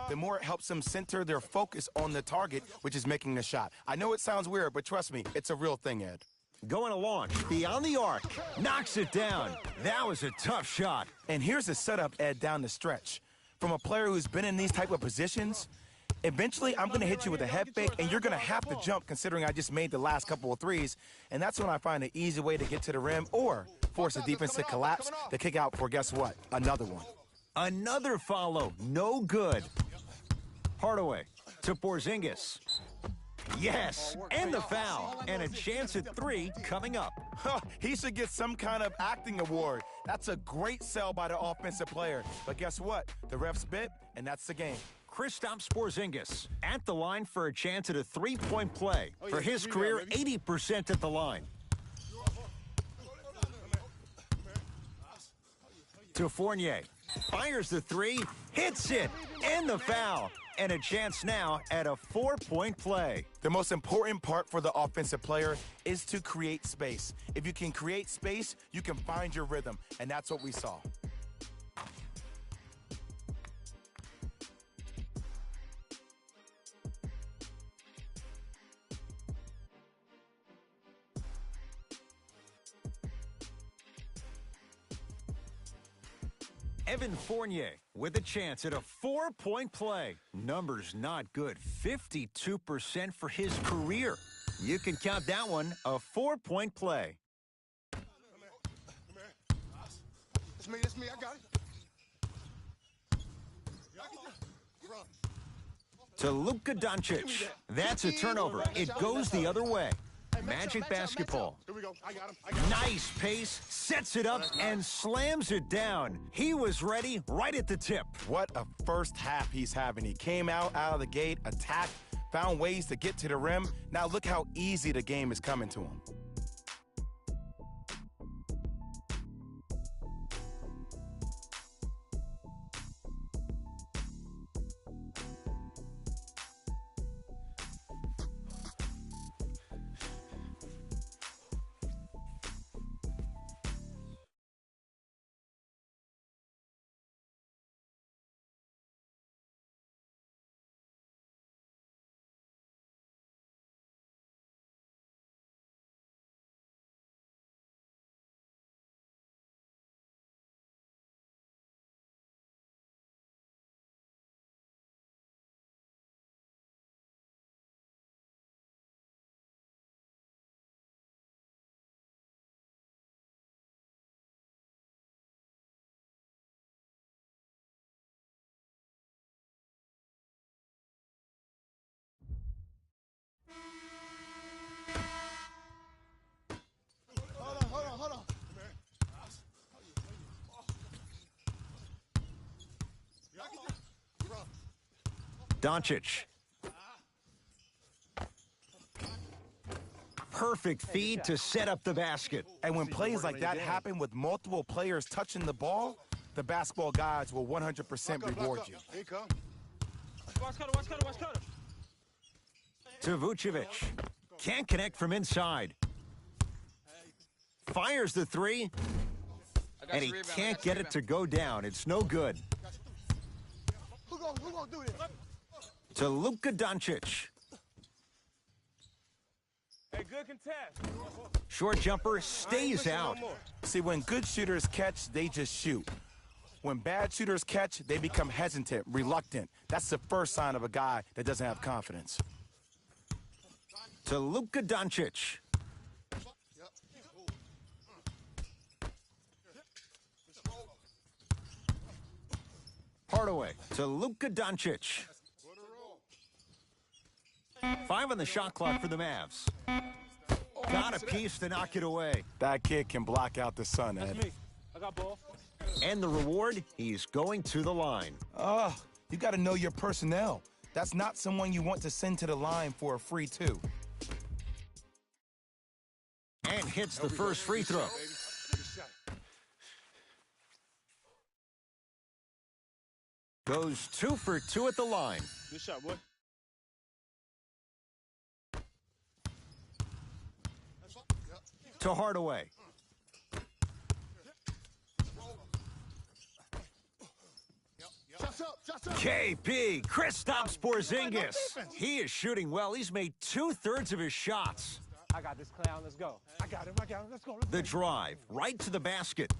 the more it helps them center their focus on the target, which is making the shot. I know it sounds weird, but trust me, it's a real thing, Ed. Going to launch beyond the arc. Knocks it down. That was a tough shot. And here's the setup, Ed, down the stretch. From a player who's been in these type of positions, eventually I'm going to hit you with a head fake, and you're going to have to jump considering I just made the last couple of threes. And that's when I find an easy way to get to the rim or force the defense to collapse to kick out for, guess what, another one. Another follow. No good. Hardaway to Porzingis. Yes, and the foul. And a chance at 3 coming up. He should get some kind of acting award. That's a great sell by the offensive player. But guess what? The refs bit, and that's the game. Kristaps Porzingis at the line for a chance at a 3-point play. For his career, 80% at the line. To Fournier. Fires the 3, hits it, and the foul. And a chance now at a 4-point play. The most important part for the offensive player is to create space. If you can create space, you can find your rhythm, and that's what we saw. Evan Fournier with a chance at a 4-point play. Numbers not good. 52% for his career. You can count that one a 4-point play. It's me, I got it. To Luka Doncic. That's a turnover. It goes the other way. Magic basketball. Here we go. I got him. Nice pace, sets it up, and slams it down. He was ready right at the tip. What a first half he's having. He came out of the gate, attacked, found ways to get to the rim. Now look how easy the game is coming to him. Hold on. Doncic. Perfect feed to set up the basket. And when plays like that happen with multiple players touching the ball, the basketball gods will 100% reward you. Here you come. Watch cutter. To Vucevic. Can't connect from inside. Fires the 3. And he can't get it to go down. It's no good. Who gonna do this? To Luka Doncic. Hey, good contest. Short jumper stays out. See, when good shooters catch, they just shoot. When bad shooters catch, they become hesitant, reluctant. That's the first sign of a guy that doesn't have confidence. To Luka Doncic. Hardaway to Luka Doncic. 5 on the shot clock for the Mavs. Got a piece to knock it away. That kid can block out the sun, Ed. That's me. I got ball. And the reward, he's going to the line. You got to know your personnel. That's not someone you want to send to the line for a free 2. And hits the first free throw. Goes 2 for 2 at the line. Good shot, boy. To Hardaway. KP, Kristaps Porzingis. He is shooting well. He's made 2/3 of his shots. I got this clown. Let's go. I got him. Let's go. The drive, right to the basket.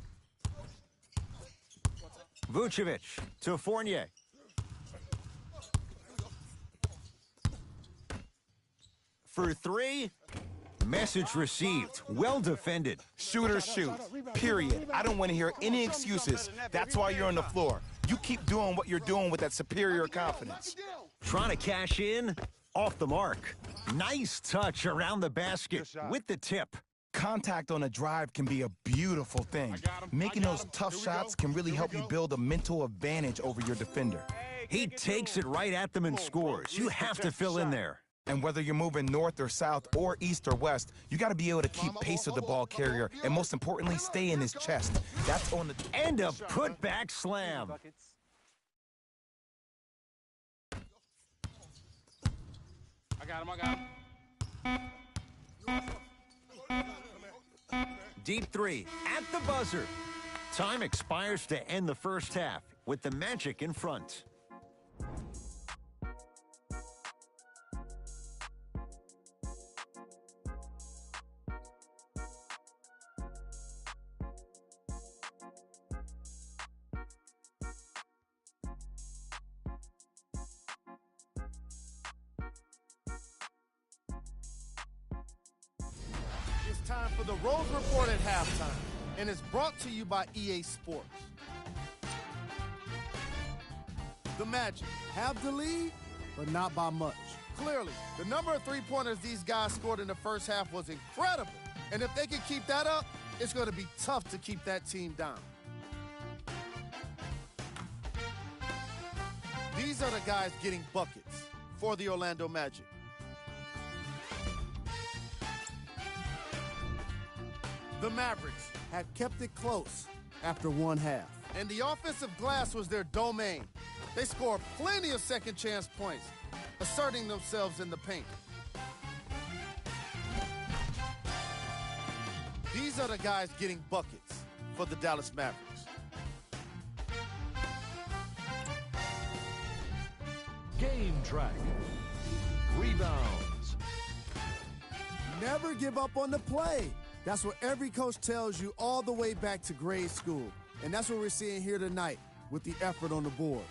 Vucevic to Fournier. For 3. Message received. Well defended. Shooters shoot. Period. I don't want to hear any excuses. That's why you're on the floor. You keep doing what you're doing with that superior confidence. Trying to cash in Off the mark. Nice touch around the basket with the tip. Contact on a drive can be a beautiful thing. Making those tough shots can really help you build a mental advantage over your defender. He takes it right at them and scores. You have to fill in there. And whether you're moving north or south or east or west, you got to be able to keep pace with the ball carrier and, most importantly, stay in his chest. That's on the... And a putback slam. I got him. Deep three at the buzzer. Time expires to end the first half with the Magic in front. It's time for the Rose Report at halftime, and it's brought to you by EA Sports. The Magic have the lead, but not by much. Clearly, the number of three-pointers these guys scored in the first half was incredible, and if they can keep that up, it's going to be tough to keep that team down. These are the guys getting buckets for the Orlando Magic. The Mavericks had kept it close after one half, and the offensive glass was their domain. They scored plenty of second-chance points, asserting themselves in the paint. These are the guys getting buckets for the Dallas Mavericks. Game track. Rebounds. Never give up on the play. That's what every coach tells you all the way back to grade school. And that's what we're seeing here tonight with the effort on the boards.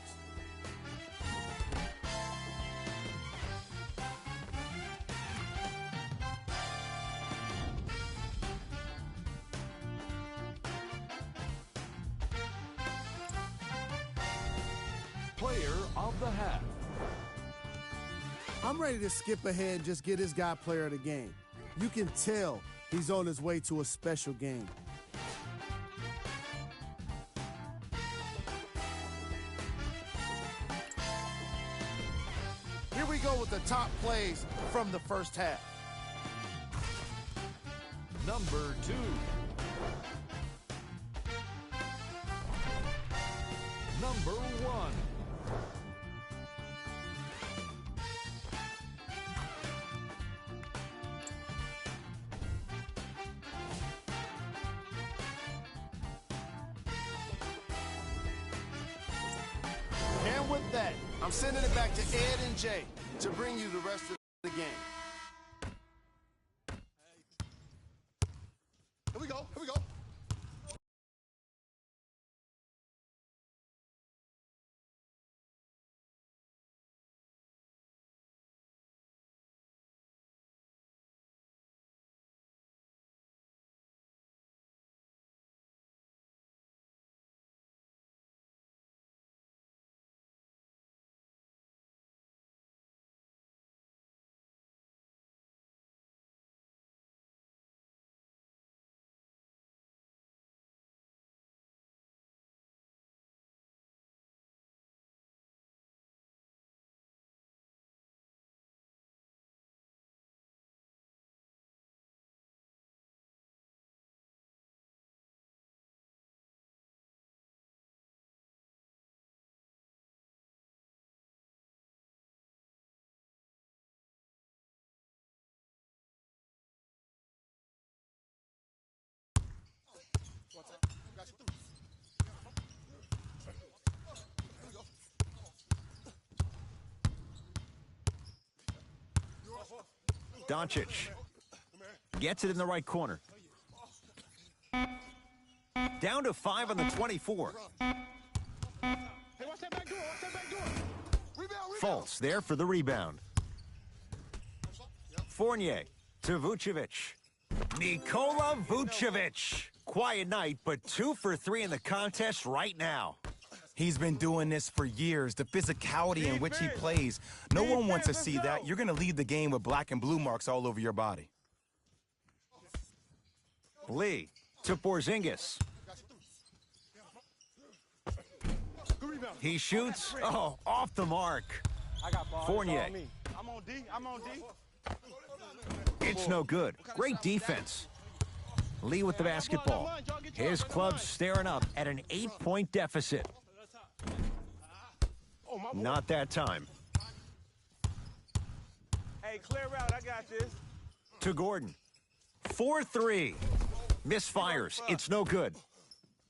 Player of the half. I'm ready to skip ahead and just get this guy player of the game. You can tell he's on his way to a special game. Here we go with the top plays from the first half. Number 2. Number 1. And with that, I'm sending it back to Ed and Jay to bring you the rest of the game. Here we go. Here we go. Doncic gets it in the right corner. Down to 5 on the 24. Fultz there for the rebound. Fournier to Vucevic. Nikola Vucevic. Quiet night, but 2 for 3 in the contest right now. He's been doing this for years. The physicality in which he plays. No one wants to see that. You're going to leave the game with black and blue marks all over your body. Lee to Porzingis. He shoots. Oh, off the mark. I got ball. Fournier. It's all me. I'm on D. I'm on D. It's no good. Great defense. Lee with the basketball. His club's staring up at an 8-point deficit. Not that time. Hey, clear out. I got this. To Gordon. 4-3. Misfires. It's no good.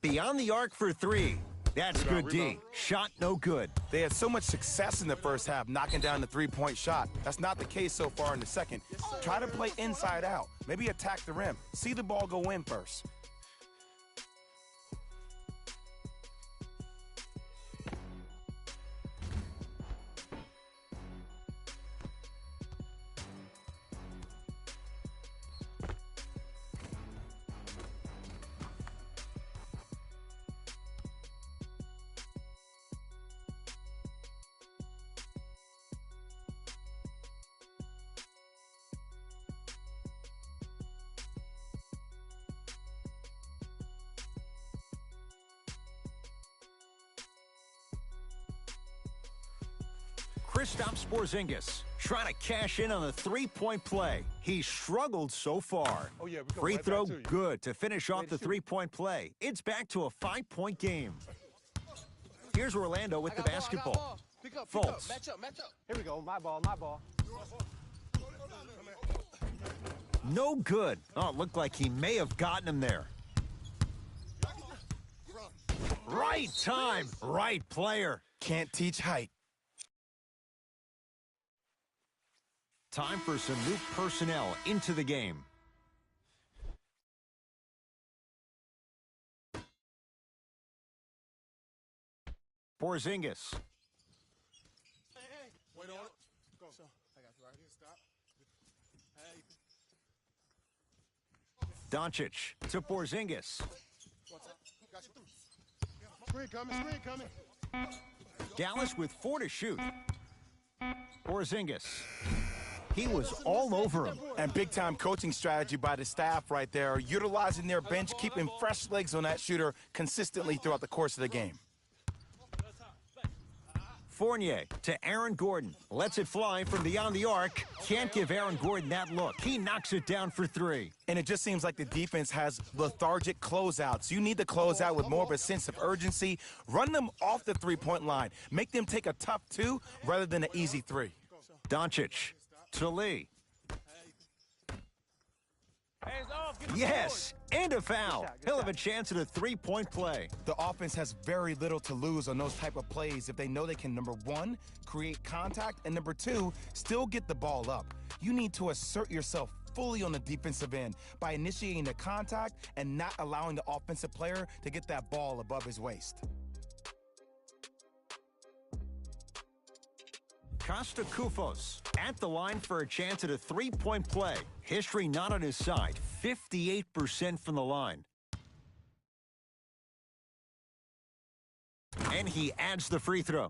Beyond the arc for 3. That's good D. Shot no good. They had so much success in the first half knocking down the three-point shot. That's not the case so far in the second. Try to play inside out. Maybe attack the rim. See the ball go in first. Kristaps Porzingis trying to cash in on the three-point play. He struggled so far. Oh, yeah, we go Free right throw back to you. good to finish off the three-point play. It's back to a 5-point game. Here's Orlando with the basketball. Fultz. Match up, match up. Here we go. My ball. My ball. No good. Oh, it looked like he may have gotten him there. Right time, right player. Can't teach height. Time for some new personnel into the game. Porzingis. Wait on it. Go. I got you right here. Stop. Hey. Doncic to Porzingis. Got you through. Screen coming. Dallas with 4 to shoot. Porzingis. He was all over him. And big-time coaching strategy by the staff right there, utilizing their bench, keeping fresh legs on that shooter consistently throughout the course of the game. Fournier to Aaron Gordon. Lets it fly from beyond the arc. Can't give Aaron Gordon that look. He knocks it down for 3. And it just seems like the defense has lethargic closeouts. You need to close out with more of a sense of urgency. Run them off the three-point line. Make them take a tough 2 rather than an easy 3. Doncic to Lee. Hands off. Get the Yes, and a foul. Good He'll have shot. a chance at a 3-point play. The offense has very little to lose on those type of plays if they know they can, number 1, create contact, and number 2, still get the ball up. You need to assert yourself fully on the defensive end by initiating the contact and not allowing the offensive player to get that ball above his waist. Costa Koufos at the line for a chance at a 3-point play. History not on his side. 58% from the line. And he adds the free throw.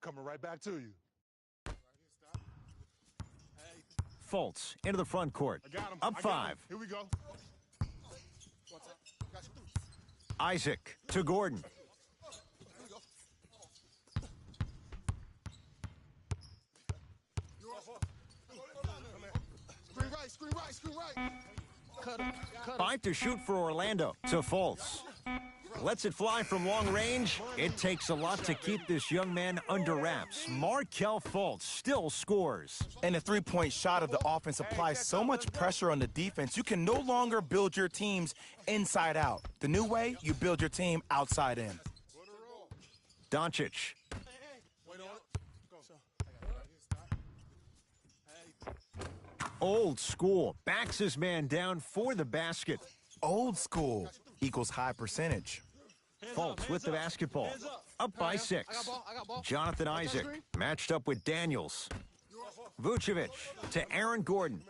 Coming right back to you. Fultz into the front court. I got him. Up 5. Here we go. Got you through. Isaac to Gordon. Screen right. Cut him. 5 to shoot for Orlando. To Fultz. Lets it fly from long range. It takes a lot to keep this young man under wraps. Markelle Fultz still scores. And the three-point shot of the offense applies so much pressure on the defense, you can no longer build your teams inside out. The new way, you build your team outside in. Doncic. Wait on it. Go. Old school. Backs his man down for the basket. Old school equals high percentage. Fultz with the basketball. Up by 6. Jonathan Isaac matched up with Daniels. Vucevic to Aaron Gordon.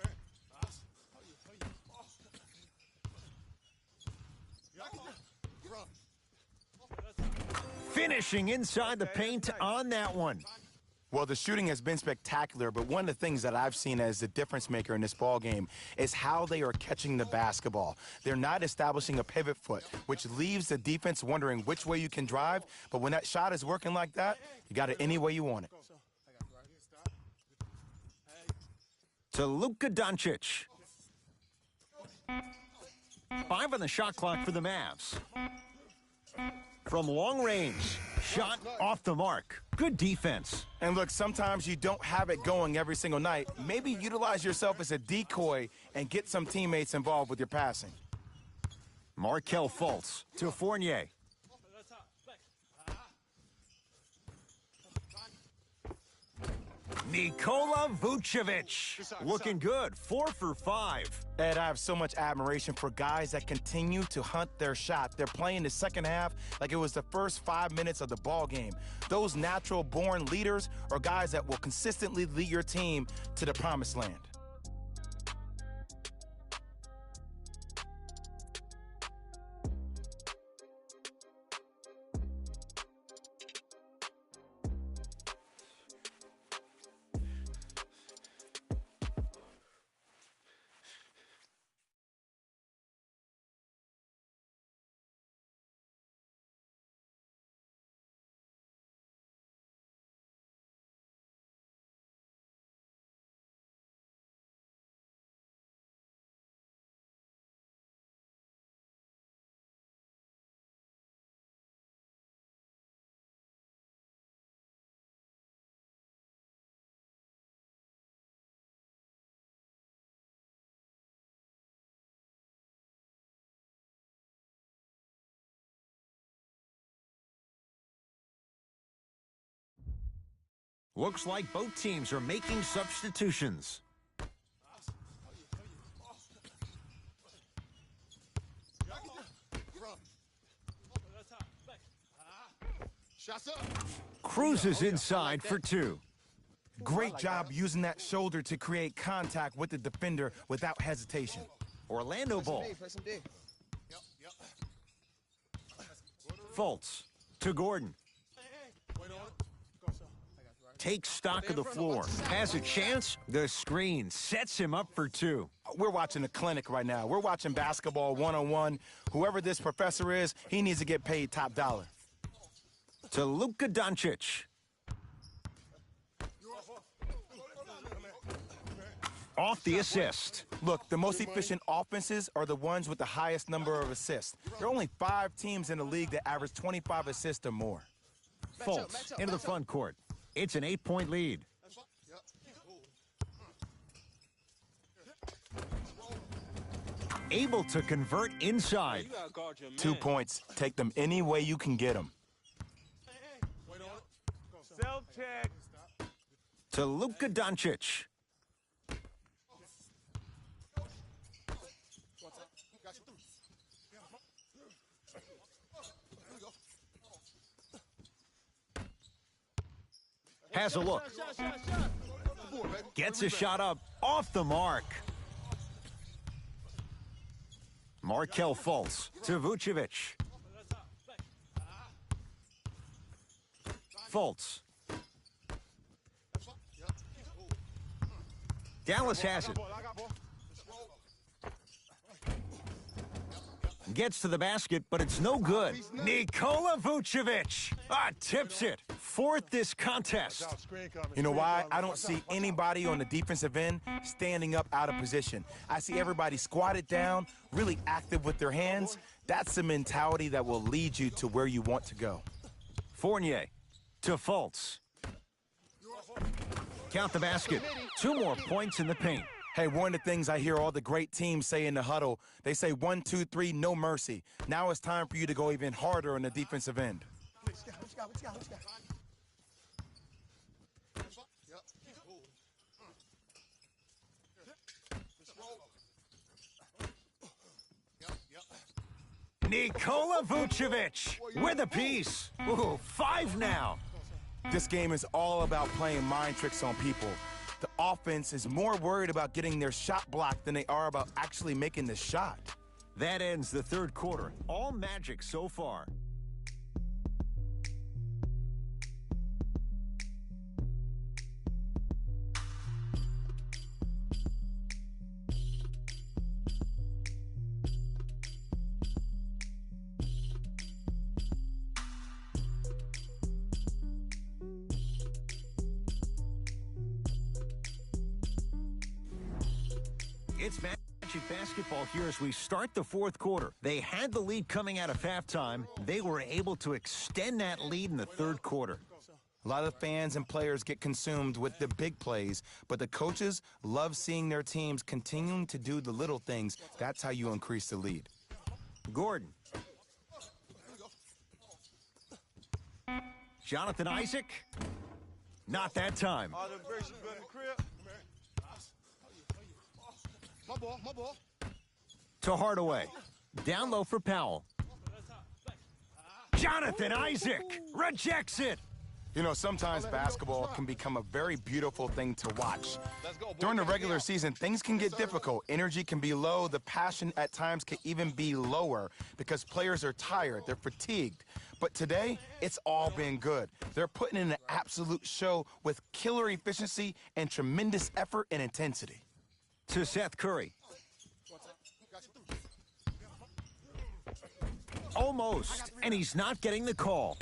Finishing inside the paint on that one. Well, the shooting has been spectacular, but one of the things that I've seen as the difference maker in this ball game is how they are catching the basketball. They're not establishing a pivot foot, which leaves the defense wondering which way you can drive, but when that shot is working like that, you got it any way you want it. To Luka Doncic. 5 on the shot clock for the Mavs. From long range, shot off the mark. Good defense. And look, sometimes you don't have it going every single night. Maybe utilize yourself as a decoy and get some teammates involved with your passing. Markelle Fultz to Fournier. Nikola Vucevic. Looking good. 4 for 5. Ed, I have so much admiration for guys that continue to hunt their shot. They're playing the second half like it was the first 5 minutes of the ball game. Those natural-born leaders are guys that will consistently lead your team to the promised land. Looks like both teams are making substitutions. Cruises inside for 2. Great job using that shoulder to create contact with the defender without hesitation. Orlando ball. Fultz to Gordon. Takes stock of the floor. Has a chance. The screen sets him up for 2. We're watching a clinic right now. We're watching basketball one-on-one. Whoever this professor is, he needs to get paid top dollar. To Luka Doncic. Off the assist. Look, the most efficient offenses are the ones with the highest number of assists. There are only 5 teams in the league that average 25 assists or more. Fultz into the front court. It's an 8-point lead. Able to convert inside. 2 points. Take them any way you can get them. Self-check. To Luka Doncic. Has a look. Gets a shot up off the mark. Markelle Fultz to Vucevic. Fultz. Dallas has it. Gets to the basket, but it's no good. Nikola Vucevic tips it. 4th this contest. You know why? I don't see anybody on the defensive end standing up out of position. I see everybody squatted down, really active with their hands. That's the mentality that will lead you to where you want to go. Fournier to Fultz. Count the basket. 2 more points in the paint. Hey, one of the things I hear all the great teams say in the huddle, they say 1, 2, 3, no mercy. Now it's time for you to go even harder on the defensive end. Nikola Vucevic with a piece. Ooh, 5 now. This game is all about playing mind tricks on people. The offense is more worried about getting their shot blocked than they are about actually making the shot. That ends the 3rd quarter. All Magic so far. It's Magic basketball here as we start the fourth quarter. They had the lead coming out of halftime. They were able to extend that lead in the third quarter. A lot of fans and players get consumed with the big plays, but the coaches love seeing their teams continuing to do the little things. That's how you increase the lead. Gordon. Jonathan Isaac. Not that time. All them bricks you put in the crib. My ball, my ball. To Hardaway. Down low for Powell. Jonathan Isaac rejects it. You know, sometimes basketball can become a very beautiful thing to watch. During the regular season, things can get difficult. Energy can be low. The passion at times can even be lower because players are tired. They're fatigued. But today, it's all been good. They're putting in an absolute show with killer efficiency and tremendous effort and intensity. To Seth Curry. Almost, and he's not getting the call.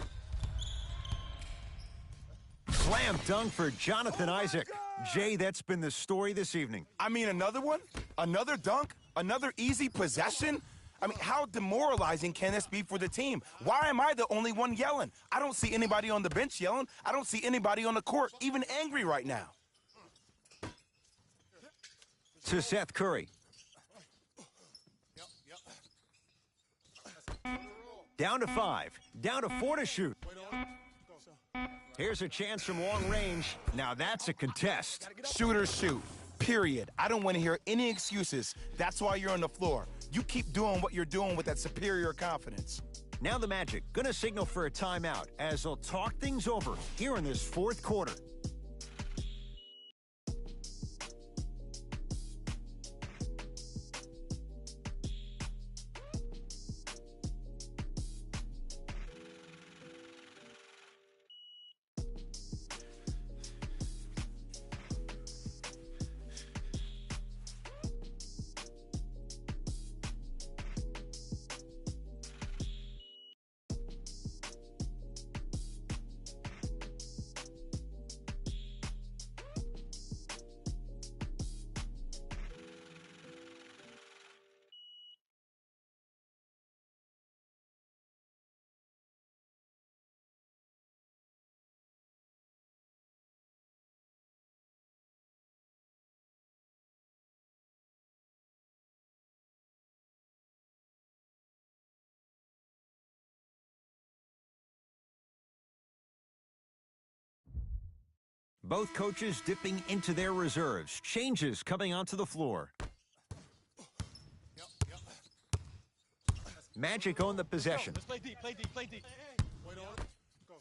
Slam dunk for Jonathan Isaac. Jay, that's been the story this evening. I mean, another one? Another dunk? Another easy possession? I mean, how demoralizing can this be for the team? Why am I the only one yelling? I don't see anybody on the bench yelling. I don't see anybody on the court even angry right now. To Seth Curry. Down to 5. Down to 4 to shoot. Here's a chance from long range. Now that's a contest. Shooters shoot. Period. I don't want to hear any excuses. That's why you're on the floor. You keep doing what you're doing with that superior confidence. Now the Magic gonna signal for a timeout as they'll talk things over here in this fourth quarter. Both coaches dipping into their reserves. Changes coming onto the floor. Magic own the possession. Let's play deep, play deep, play deep. Wait on it. Go.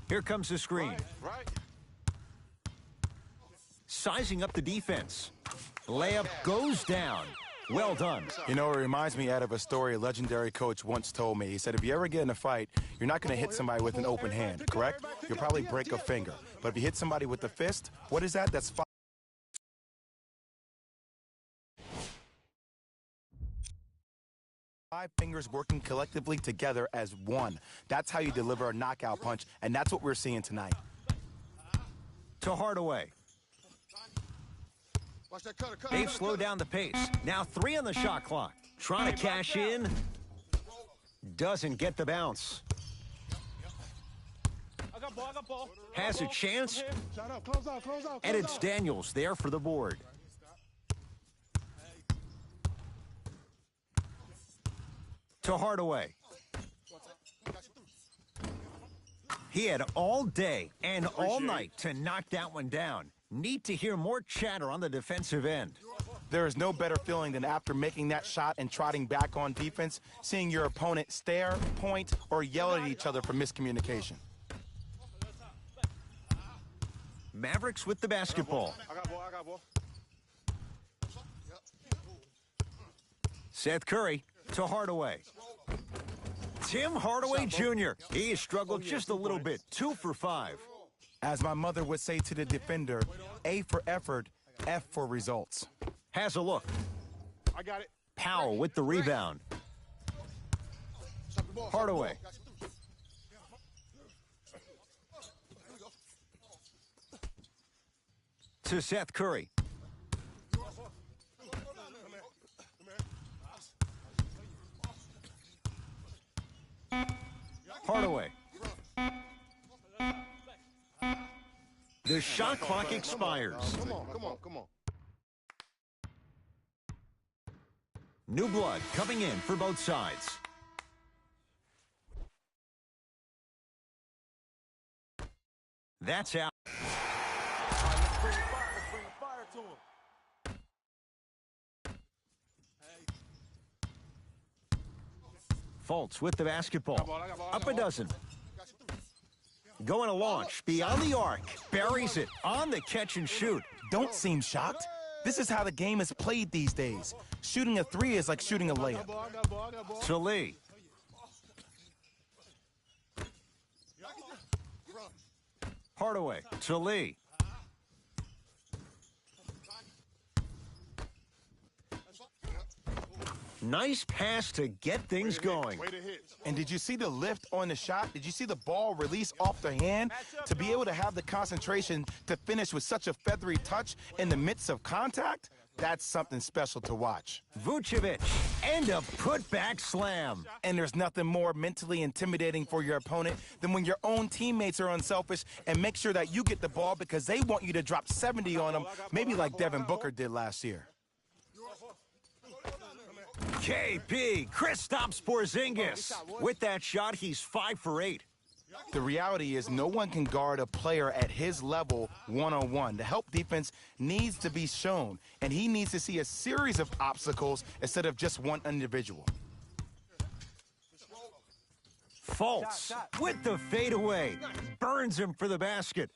Here comes the screen. Right. Sizing up the defense. Layup goes down. Well done. You know, it reminds me out of a story a legendary coach once told me. He said, if you ever get in a fight, you're not going to hit somebody with an open hand, correct? You'll probably break a finger. But if you hit somebody with the fist, what is that? That's 5 fingers working collectively together as one. That's how you deliver a knockout punch, and that's what we're seeing tonight. To Hardaway. Watch that cutter. They've slowed down the pace. Now 3 on the shot clock. Trying to cash in. Doesn't get the bounce. I got ball. Has a chance. Shut up, close out. And it's Daniels there for the board. To Hardaway. He had all day and all night to knock that one down. Need to hear more chatter on the defensive end. There is no better feeling than after making that shot and trotting back on defense, seeing your opponent stare, point, or yell at each other for miscommunication. Mavericks with the basketball. I got ball. Seth Curry to Hardaway. Tim Hardaway Jr. He has struggled just a little bit. 2 for 5. As my mother would say to the defender, A for effort, F for results. Has a look. I got it. Powell with the rebound. Hardaway. To Seth Curry. The shot clock expires. Come on, come on, come on. New blood coming in for both sides. That's out. Let's bring the fire to him. Fultz with the basketball. I Up got a dozen. Going to launch beyond the arc. Buries it on the catch and shoot. Don't seem shocked. This is how the game is played these days. Shooting a three is like shooting a layup. I got ball. To Lee. Hardaway to Lee. Nice pass to get things going. Way to hit. And did you see the lift on the shot? Did you see the ball release off the hand? To be able to have the concentration to finish with such a feathery touch in the midst of contact, that's something special to watch. Vucevic, and a putback slam. And there's nothing more mentally intimidating for your opponent than when your own teammates are unselfish and make sure that you get the ball because they want you to drop 70 on them, maybe like Devin Booker did last year. KP, Kristaps Porzingis. With that shot, he's 5 for 8. The reality is no one can guard a player at his level one-on-one. The help defense needs to be shown, and he needs to see a series of obstacles instead of just one individual. Fultz with the fadeaway. Burns him for the basket.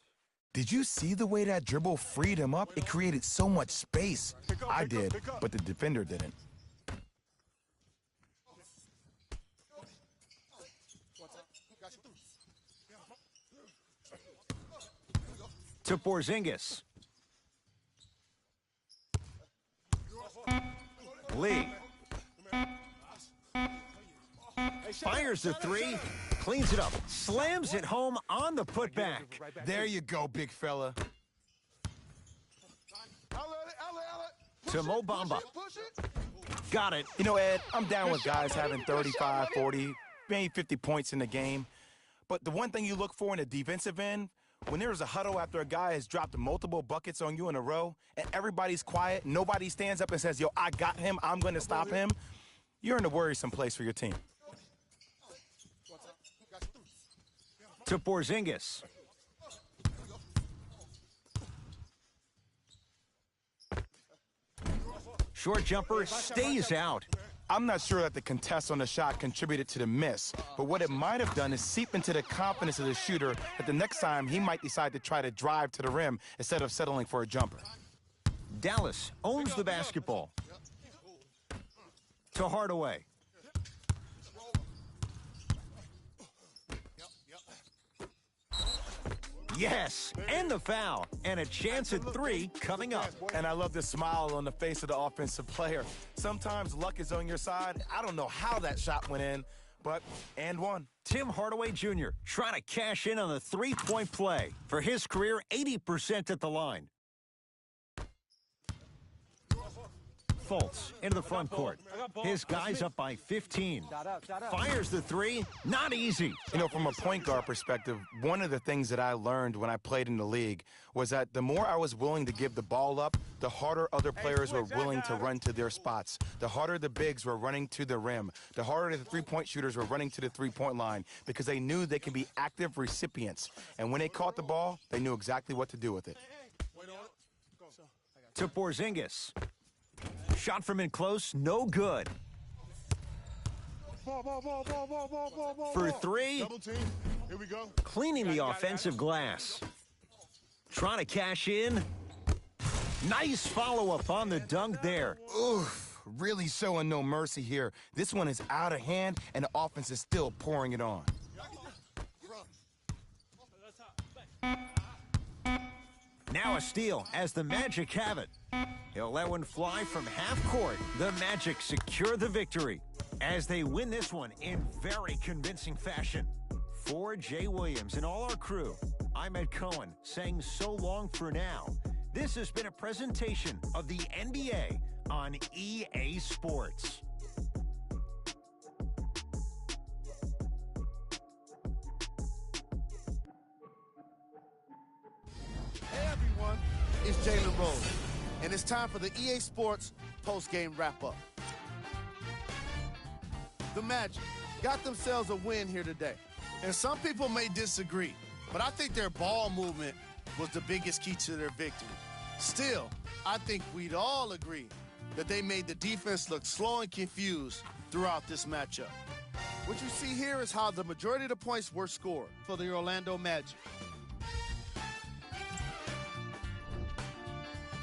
Did you see the way that dribble freed him up? It created so much space. I did, but the defender didn't. To Porzingis. Lee. Fires the three, cleans it up, slams it home on the putback. There you go, big fella. To Mo Bamba. Got it. You know, Ed, I'm down with guys having 35, 40, maybe 50 points in the game. But the one thing you look for in a defensive end, when there's a huddle after a guy has dropped multiple buckets on you in a row and everybody's quiet, nobody stands up and says, yo, I got him, I'm going to stop him, you're in a worrisome place for your team. To Porzingis. Short jumper stays out. I'm not sure that the contest on the shot contributed to the miss, but what it might have done is seep into the confidence of the shooter that the next time he might decide to try to drive to the rim instead of settling for a jumper. Dallas owns the basketball. To Hardaway. Yes, and the foul, and a chance at 3 coming up. And I love the smile on the face of the offensive player. Sometimes luck is on your side. I don't know how that shot went in, but and one. Tim Hardaway Jr. trying to cash in on the three-point play. For his career, 80% at the line. Fultz into the front court. His guy's up by 15. Fires the three. Not easy. You know, from a point guard perspective, one of the things that I learned when I played in the league was that the more I was willing to give the ball up, the harder other players were willing to run to their spots. The harder the bigs were running to the rim. The harder the three-point shooters were running to the three-point line because they knew they could be active recipients. And when they caught the ball, they knew exactly what to do with it. To Porzingis. Shot from in close, no good. For 3, Double team. Here we go. cleaning the offensive glass. Trying to cash in. Nice follow-up on the dunk there. Oof, really showing no mercy here. This one is out of hand, and the offense is still pouring it on. Now a steal as the Magic have it. He'll let one fly from half court. The Magic secure the victory as they win this one in very convincing fashion. For Jay Williams and all our crew, I'm Ed Cohen saying so long for now. This has been a presentation of the NBA on EA Sports. is Jalen Rose, and it's time for the EA Sports post-game wrap-up. The Magic got themselves a win here today. And some people may disagree, but I think their ball movement was the biggest key to their victory. Still, I think we'd all agree that they made the defense look slow and confused throughout this matchup. What you see here is how the majority of the points were scored for the Orlando Magic.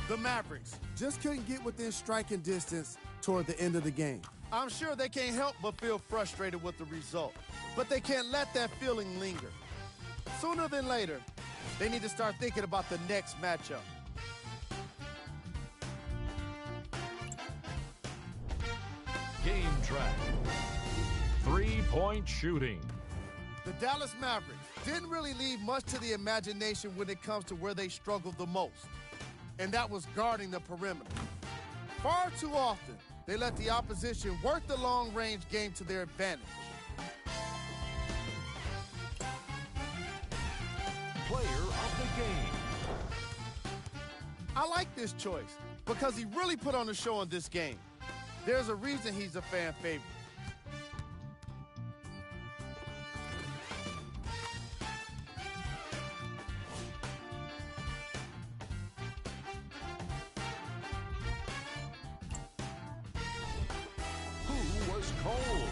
The Mavericks just couldn't get within striking distance toward the end of the game. I'm sure they can't help but feel frustrated with the result, but they can't let that feeling linger. Sooner than later, they need to start thinking about the next matchup. Game track. 3-point shooting. The Dallas Mavericks didn't really leave much to the imagination when it comes to where they struggled the most, and that was guarding the perimeter. Far too often, they let the opposition work the long-range game to their advantage. Player of the game. I like this choice because he really put on a show in this game. There's a reason he's a fan favorite. Who was cold?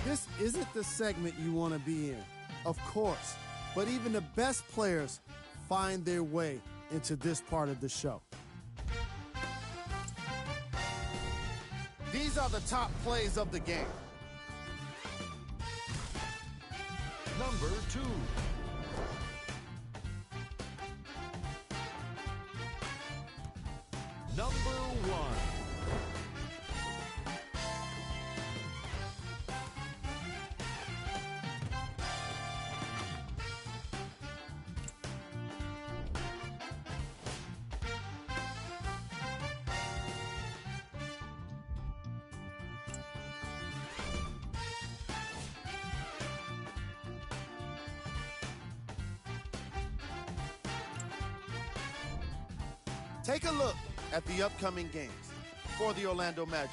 This isn't the segment you want to be in, of course, but even the best players find their way into this part of the show. These are the top plays of the game. Number 2. Number 1. Take a look at the upcoming games for the Orlando Magic.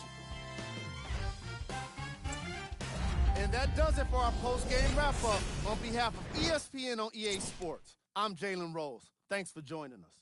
And that does it for our post-game wrap-up. On behalf of ESPN on EA Sports, I'm Jalen Rose. Thanks for joining us.